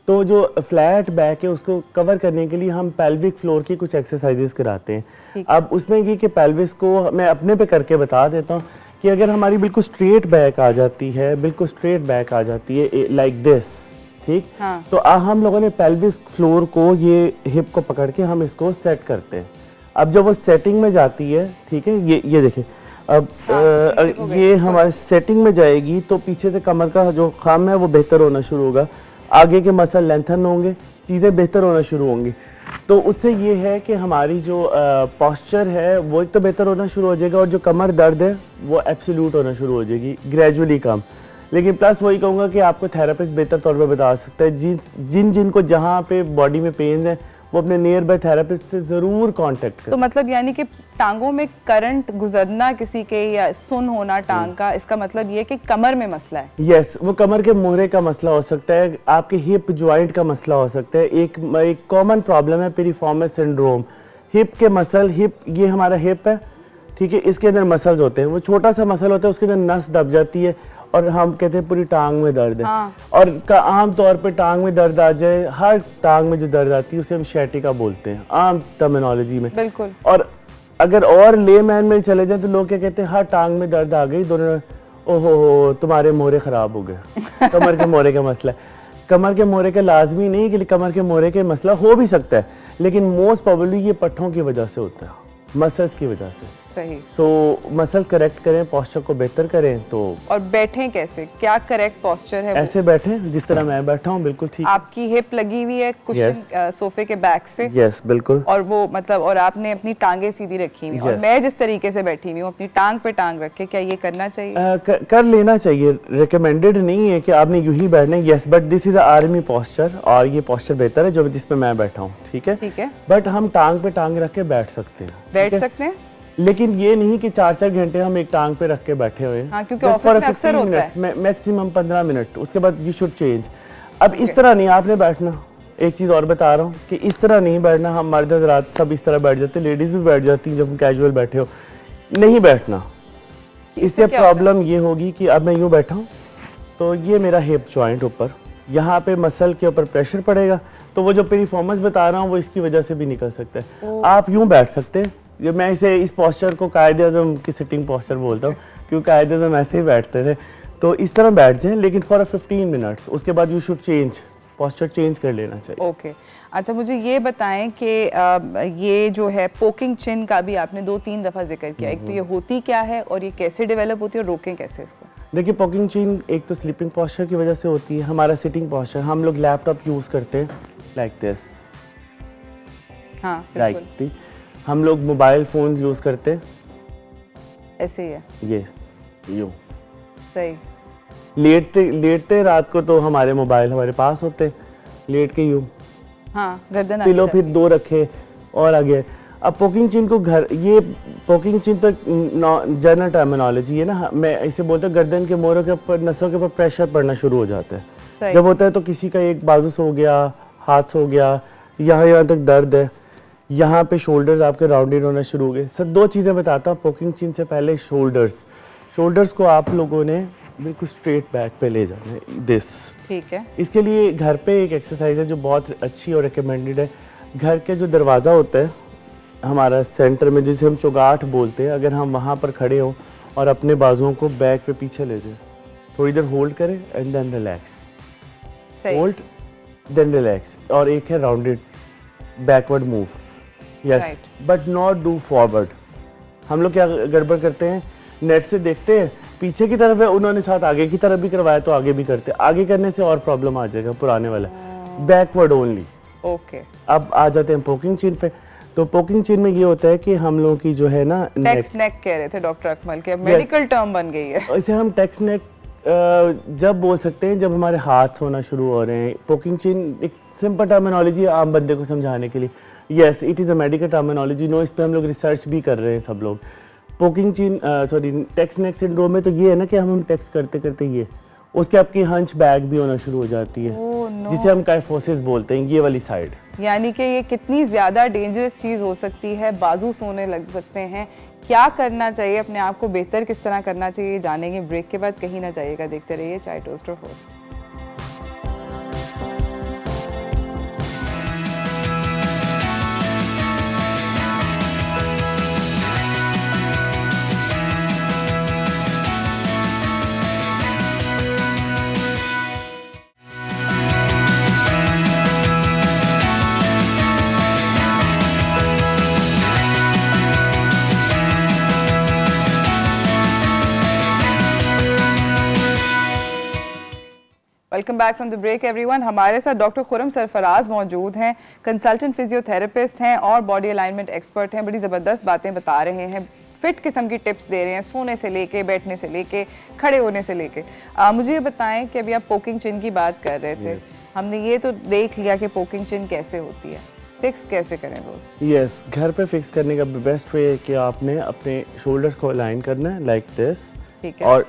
[SPEAKER 5] तो जो फ्लैट बैक है उसको कवर करने के लिए हम पेल्विक फ्लोर की कुछ एक्सरसाइजेस कराते हैं। अब उसमें ये कि पेल्विस को मैं अपने पे करके बता देता हूँ कि अगर हमारी बिल्कुल स्ट्रेट बैक आ जाती है, बिल्कुल स्ट्रेट बैक आ जाती है लाइक दिस, ठीक।
[SPEAKER 1] हाँ।
[SPEAKER 5] तो हम लोगों ने पेल्विस फ्लोर को, ये हिप को पकड़ के हम इसको सेट करते हैं। अब जब वो सेटिंग में जाती है, ठीक है, ये देखें, अब ये हमारे सेटिंग में जाएगी तो पीछे से कमर का जो खाम है वो बेहतर होना शुरू होगा, आगे के मसल लेंथन होंगे, चीज़ें बेहतर होना शुरू होंगी। तो उससे ये है कि हमारी जो पोस्चर है वो एक तो बेहतर होना शुरू हो जाएगा, और जो कमर दर्द है वो एब्सोल्यूट होना शुरू हो जाएगी, ग्रेजुअली कम। लेकिन प्लस वही कहूँगा कि आपको थेरेपिस्ट बेहतर तौर पे बता सकता है। जिनको जहाँ पे बॉडी में पेन है वो अपने नियर बाय थेरेपिस्ट से ज़रूर कांटेक्ट करें।
[SPEAKER 1] तो मतलब यानी कि टांगों में करंट गुजरना किसी के, या सुन होना टांग का, इसका मतलब ये कि कमर में मसला है।
[SPEAKER 5] यस, वो कमर के मोहरे का मसला हो सकता है, आपके हिप जॉइंट का मसला हो सकता है। एक कॉमन प्रॉब्लम है पिरिफॉर्मिस सिंड्रोम, हिप के मसल, हिप, ये हमारा हिप है, ठीक है, इसके अंदर मसल्स होते हैं, वो छोटा सा मसल होता है, उसके अंदर नस दब जाती है और हम कहते हैं पूरी टांग में दर्द है। हाँ। और आम तौर पे टांग में दर्द आ जाए, हर टांग में जो दर्द आती है उसे हम शैटिका बोलते हैं आम टर्मिनोलॉजी में।
[SPEAKER 1] बिल्कुल।
[SPEAKER 5] और अगर और लेमैन में चले जाए तो लोग क्या कहते हैं, हर टांग में दर्द आ गई, दोनों, ओहो तुम्हारे मोहरे खराब हो गए, कमर के मोहरे का मसला है। कमर के मोहरे का लाजमी नहीं कि कमर के मोहरे के मसला हो भी सकता है, लेकिन मोस्ट प्रोबेबली ये पट्ठों की वजह से होता है, मसल्स की वजह से।
[SPEAKER 1] सही।
[SPEAKER 5] सो मसल्स करेक्ट करें, पोस्चर को बेहतर करें। तो
[SPEAKER 1] और बैठें कैसे, क्या करेक्ट पोस्चर है?
[SPEAKER 5] ऐसे बैठें जिस तरह मैं बैठा हूँ, बिल्कुल ठीक।
[SPEAKER 1] आपकी हिप लगी हुई है कुशन सोफे के बैक से?
[SPEAKER 5] यस, बिल्कुल।
[SPEAKER 1] और वो मतलब, और आपने अपनी टांगे सीधी रखी हुई, और मैं जिस तरीके से बैठी हुई हूँ अपनी टांग पे टांग रख के, क्या ये करना चाहिए?
[SPEAKER 5] कर लेना चाहिए, रिकमेंडेड नहीं है कि आपने यूं ही बैठना है। Yes, but this is army posture, और ये पोस्चर बेहतर है जो जिसमें मैं बैठा हूँ, ठीक है।
[SPEAKER 1] ठीक है।
[SPEAKER 5] बट हम टांग पे टांग रख के बैठ सकते हैं,
[SPEAKER 1] बैठ सकते हैं,
[SPEAKER 5] लेकिन ये नहीं कि 4-4 घंटे हम एक टांग पे रख के बैठे हुए हैं।
[SPEAKER 1] हाँ, क्योंकि ऑफिस में अक्सर होता है।
[SPEAKER 5] मैक्सिमम 15 मिनट, उसके बाद यू शुड चेंज। अब इस तरह नहीं आपने बैठना। एक चीज़ और बता रहा हूँ कि इस तरह नहीं बैठना। हम मर्द हज़रात सब इस तरह बैठ जाते, लेडीज़ भी बैठ जाती हैं जब हम कैजुअल बैठे हो, नहीं बैठना। इससे प्रॉब्लम ये होगी कि अब मैं यूँ बैठा हूँ तो ये मेरा हिप जॉइंट ऊपर, यहाँ पे मसल के ऊपर प्रेशर पड़ेगा, तो वो जो पिरिफॉर्मिस बता रहा हूँ वो इसकी वजह से भी निकल सकता है। आप यूँ बैठ सकते हैं, ये मैं इस पोस्चर को कायदे-ए-आज़म की सिटिंग पोस्चर बोलता हूँ, क्योंकि कायदे-ए-आज़म ऐसे ही बैठते थे। तो इस तरह बैठ जाएं, लेकिन फॉर 15 मिनट्स, उसके बाद you should change posture change कर लेना चाहिए।
[SPEAKER 1] ओके अच्छा, मुझे ये बताएं कि ये जो है पोकिंग चिन का भी आपने 2-3 दफ़ा जिक्र किया, एक तो ये होती क्या है और ये कैसे डेवलप होती है और रोकें कैसे इसको?
[SPEAKER 5] देखिए पोकिंग चिन एक तो स्लीपिंग पोस्चर की वजह से होती है, हमारा सिटिंग पोस्चर, हम लोग लैपटॉप यूज़ करते हैं लाइक दिस,
[SPEAKER 1] हाँ
[SPEAKER 5] लाइक हम लोग मोबाइल फ़ोन यूज़ करते हैं
[SPEAKER 1] ऐसे ही है,
[SPEAKER 5] ये यूँ
[SPEAKER 1] सही,
[SPEAKER 5] लेटते रात को तो हमारे मोबाइल हमारे पास होते, लेट के यूँ,
[SPEAKER 1] हाँ गर्दन
[SPEAKER 5] पिलो फिर 2 रखे और आगे। अब पोकिंग चिन को ये पोकिंग चिन तो जनरल टर्मिनोलॉजी है ना, मैं इसे बोलता हूँ गर्दन के मोरों के ऊपर, नसों के ऊपर प्रेशर पड़ना शुरू हो जाता है। जब होता है तो किसी का एक बाजू सो गया, हाथ सो गया, यहाँ तक दर्द है, यहाँ पे शोल्डर्स आपके राउंडेड होना शुरू हो गए। सर 2 चीज़ें बताता हूँ पोकिंग चिन से पहले। शोल्डर्स को आप लोगों ने बिल्कुल स्ट्रेट बैक पे ले जाना है, दिस, ठीक है। इसके लिए घर पे एक एक्सरसाइज है जो बहुत अच्छी और रिकमेंडेड है। घर के जो दरवाज़ा होता है हमारा सेंटर में, जिसे हम चौगाठ बोलते हैं, अगर हम वहाँ पर खड़े हों और अपने बाजुओं को बैक पे पीछे ले जाए, थोड़ी देर होल्ड करें and then relax, hold then relax, और एक है rounded backward move, yes, but not do forward. हम लोग क्या गड़बड़ करते हैं, नेट से देखते हैं पीछे की तरफ है, उन्होंने साथ आगे की तरफ भी करवाया तो आगे भी करते, आगे करने से और प्रॉब्लम आ जाएगा पुराने वाला, बैकवर्ड ओनली। ओके, अब आ जाते हैं पोकिंग चिन पे। तो पोकिंग चिन में ये होता है कि हम लोगों की जो है ना,
[SPEAKER 1] टेक्स नेक कह रहे थे डॉक्टर अकमल के, मेडिकल टर्म बन गई है
[SPEAKER 5] इसे हम टेक्स नेक जब बोल सकते हैं जब हमारे हाथ सोना शुरू हो रहे हैं। पोकिंग चिन एक सिंपल टर्मिनोलॉजी है आम बंदे को समझाने के लिए, yes it is a medical terminology, no, इस पे हम लोग रिसर्च भी कर रहे हैं सब लोग। पोकिंग चिन सॉरी टेक्स नेक सिंड्रोम में तो ये है ना कि हम टेक्स्ट करते करते ये उसके आपकी हंच बैक भी होना शुरू हो जाती है, जिसे हम काइफोसिस बोलते हैं, ये वाली साइड।
[SPEAKER 1] यानी कि ये कितनी ज़्यादा डेंजरस चीज़ हो सकती है, बाजू सोने लग सकते हैं, क्या करना चाहिए, अपने आप को बेहतर किस तरह करना चाहिए, जानेंगे ब्रेक के बाद, कहीं ना जाइएगा, देखते रहिए चाय टोस्ट और host. Welcome back from the break everyone. हमारे साथ डॉक्टर खुरम सरफराज मौजूद हैं, कंसल्टेंट फिजियोथेरेपिस्ट हैं और बॉडी अलाइनमेंट एक्सपर्ट हैं। बड़ी ज़बरदस्त बातें बता रहे हैं, फिट किस्म की टिप्स दे रहे हैं, सोने से लेके, बैठने से लेके, खड़े होने से लेके। मुझे ये बताएं कि अभी आप पोकिंग चिन की बात कर रहे थे, हमने ये तो देख लिया कि पोकिंग चिन कैसे होती है, फिक्स कैसे करें दोस्त?
[SPEAKER 5] यस, घर पे फिक्स करने का बेस्ट वे है कि आपने अपने शोल्डर्स को अलाइन करना है लाइक दिस, ठीक है, और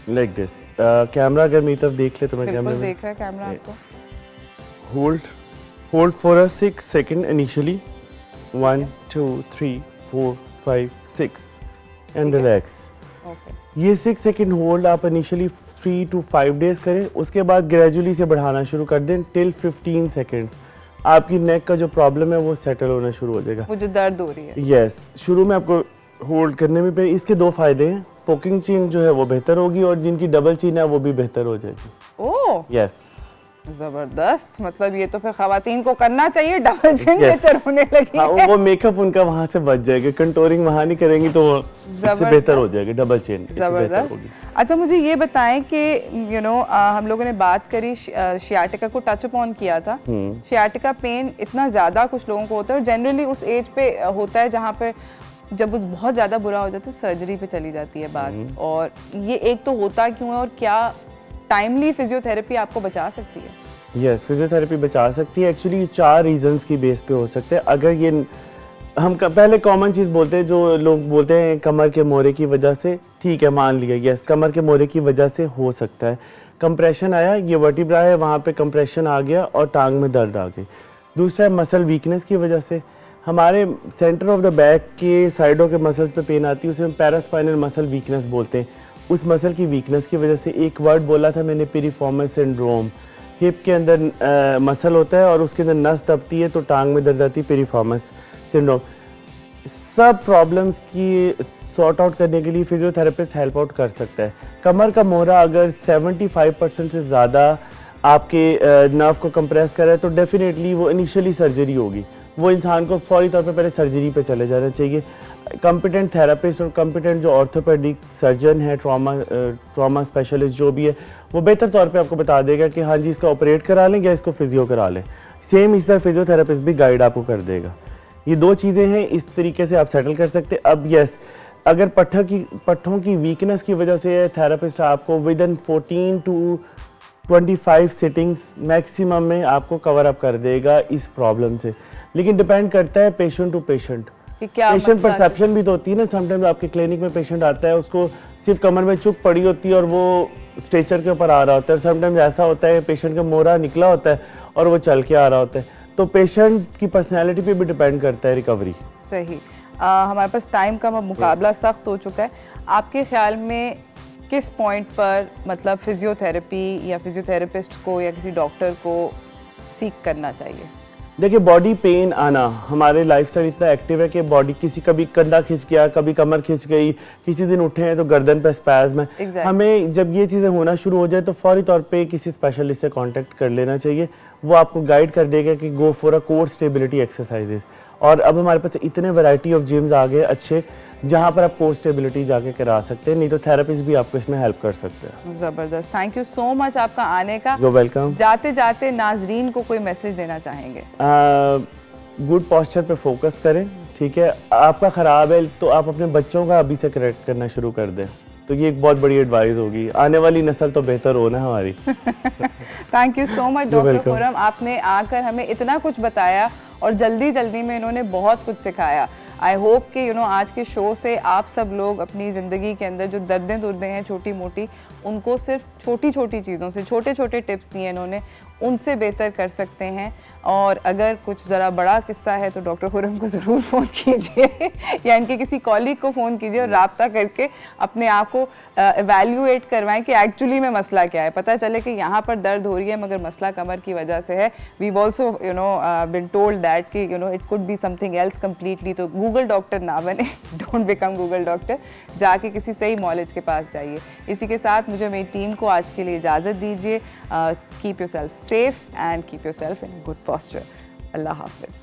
[SPEAKER 5] लाइक दिस। कैमरा अगर मेरी तरफ देख ले तो मैं कैमरा
[SPEAKER 1] देख रहा है कैमरा आपको।
[SPEAKER 5] Hold for a 6 second initially, 1 2 3 4 5 6 and relax. ये 6 सेकंड होल्ड आप इनिशियली 3 to 5 डेज करें, उसके बाद ग्रेजुअली से बढ़ाना शुरू कर दें टिल 15 सेकंड्स। आपकी नेक का जो प्रॉब्लम है वो सेटल होना शुरू हो जाएगा,
[SPEAKER 1] वो जो दर्द हो रही है।
[SPEAKER 5] यस, शुरू में आपको होल्ड करने में इसके 2 फायदे हैं, पोकिंग चिन जो है वो बेहतर होगी और जिनकी डबल चिन है वो भी बेहतर हो जाएगी।
[SPEAKER 1] ओह
[SPEAKER 5] यस,
[SPEAKER 1] जबरदस्त, मतलब ये तो फिर खवातीन को करना चाहिए, डबल चिन बेहतर होने लगी है।
[SPEAKER 5] वो मेकअप उनका वहाँ से बच जाएगा, कंटोरिंग वहाँ नहीं करेंगे तो इससे बेहतर हो जाएगी, डबल चिन
[SPEAKER 1] जबरदस्त। अच्छा मुझे ये बताएं कि हम लोगों ने बात करी शियाटिका को टच अप ऑन किया था। शियाटिका पेन इतना ज्यादा कुछ लोगों को होता है और जनरली उस एज पे होता है जहाँ पे जब उस बहुत ज़्यादा बुरा हो जाता है सर्जरी पे चली जाती है बात। और ये एक तो होता क्यों है और क्या टाइमली फिजियोथेरेपी आपको बचा सकती है?
[SPEAKER 5] यस, फिजियोथेरेपी बचा सकती है। एक्चुअली 4 रीजंस की बेस पे हो सकते हैं। अगर ये हम पहले कॉमन चीज़ बोलते हैं, जो लोग बोलते हैं कमर के मोरे की वजह से, ठीक है मान लिया, यस कमर के मोरे की वजह से हो सकता है। कंप्रेशन आया, ये वर्टिब्रा है, वहाँ पे कंप्रेशन आ गया और टांग में दर्द आ गई। दूसरा है मसल वीकनेस की वजह से, हमारे सेंटर ऑफ द बैक के साइडों के मसल्स पे पेन आती है, उसे हम पैरास्पाइनल मसल वीकनेस बोलते हैं। उस मसल की वीकनेस की वजह से, एक वर्ड बोला था मैंने, पिरिफॉर्मस सिंड्रोम, हिप के अंदर मसल होता है और उसके अंदर नस दबती है तो टांग में दर्द आती है, पिरिफॉर्मस सिंड्रोम। सब प्रॉब्लम्स की सॉर्ट आउट करने के लिए फिजियोथेरेपिस्ट हेल्प आउट कर सकता है। कमर का मोहरा अगर 75% से ज़्यादा आपके नर्व को कंप्रेस कर रहा है, तो डेफिनेटली वो इनिशियली सर्जरी होगी। वो इंसान को फौरी तौर पे पहले सर्जरी पे चले जाना चाहिए। कॉम्पिटेंट थेरापिस्ट और कॉम्पिटेंट जो ऑर्थोपेडिक सर्जन है, ट्रॉमा स्पेशलिस्ट जो भी है, वो बेहतर तौर पे आपको बता देगा कि हाँ जी इसका ऑपरेट करा लें या इसको फिजियो करा लें। सेम इस तरह फिजियोथेरापिस्ट भी गाइड आपको कर देगा। ये दो चीज़ें हैं, इस तरीके से आप सेटल कर सकते हैं। अब यस, अगर पट्ठों की वीकनेस की वजह से थेरापिस्ट आपको with in 14 to 25 sittings maximum में आपको कवर अप कर देगा इस प्रॉब्लम से, लेकिन डिपेंड करता है patient to patient. Patient perception भी तो होती है ना। समटाइम्स आपके क्लिनिक में पेशेंट आता है, उसको सिर्फ कमर में चुक पड़ी होती है और वो स्ट्रेचर के ऊपर आ रहा होता है। समटाइम्स ऐसा होता है पेशेंट का मोरा निकला होता है और वो चल के आ रहा होता है। तो पेशेंट की पर्सनैलिटी पे भी डिपेंड करता है रिकवरी।
[SPEAKER 1] सही। हमारे पास टाइम का मुकाबला सख्त हो चुका है। आपके ख्याल में किस पॉइंट पर मतलब फिजियोथेरेपी या फिजियोथेरेपिस्ट को या किसी डॉक्टर को सीख करना चाहिए?
[SPEAKER 5] देखिए, बॉडी पेन आना, हमारे लाइफस्टाइल इतना एक्टिव है कि बॉडी कभी कंधा खिंच गया, कभी कमर खिंच गई, किसी दिन उठे हैं तो गर्दन पे स्पैज़म है। हमें जब ये चीज़ें होना शुरू हो जाए तो फौरी तौर पे किसी स्पेशलिस्ट से कांटेक्ट कर लेना चाहिए। वो आपको गाइड कर देगा कि go for a core stability exercises. और अब हमारे पास इतने वैरायटी ऑफ जिम्स आ गए अच्छे, जहाँ पर आप कोर स्टेबिलिटी जाके करा सकते हैं, नहीं तो थेरेपिस्ट भी आपको इसमें हेल्प कर सकते हैं।
[SPEAKER 1] ज़बरदस्त, थैंक यू सो मच आपका आने का।
[SPEAKER 5] You welcome.
[SPEAKER 1] जाते जाते नाजरीन को कोई मैसेज देना चाहेंगे?
[SPEAKER 5] गुड पोस्चर पे फोकस करें, ठीक है। आपका ख़राब है तो आप अपने बच्चों का अभी से करेक्ट करना शुरू कर दें, तो ये एक बहुत बड़ी एडवाइस होगी। आने वाली नस्ल तो बेहतर हो ना हमारी।
[SPEAKER 1] Thank you so much doctor Khurram, आपने आकर हमें इतना कुछ बताया और जल्दी जल्दी में इन्होंने बहुत कुछ सिखाया। आई होप कि आज के शो से आप सब लोग अपनी ज़िंदगी के अंदर जो दर्दें हैं छोटी मोटी, उनको सिर्फ छोटी छोटी चीज़ों से, छोटे छोटे टिप्स दिए इन्होंने, उनसे बेहतर कर सकते हैं। और अगर कुछ ज़रा बड़ा किस्सा है तो डॉक्टर खुर्रम को ज़रूर फ़ोन कीजिए या इनके किसी कॉलीग को फ़ोन कीजिए और रब्ता करके अपने आप को एवेल्यूएट करवाएं कि एक्चुअली में मसला क्या है। पता चले कि यहाँ पर दर्द हो रही है मगर मसला कमर की वजह से है। We also been told that कि it could be something else completely. तो गूगल डॉक्टर ना बने, डोंट बिकम गूगल डॉक्टर, जाके किसी सही नॉलेज के पास जाइए। इसी के साथ मुझे मेरी टीम को आज के लिए इजाज़त दीजिए। Keep your self safe and keep your self in good posture. Allah Hafiz.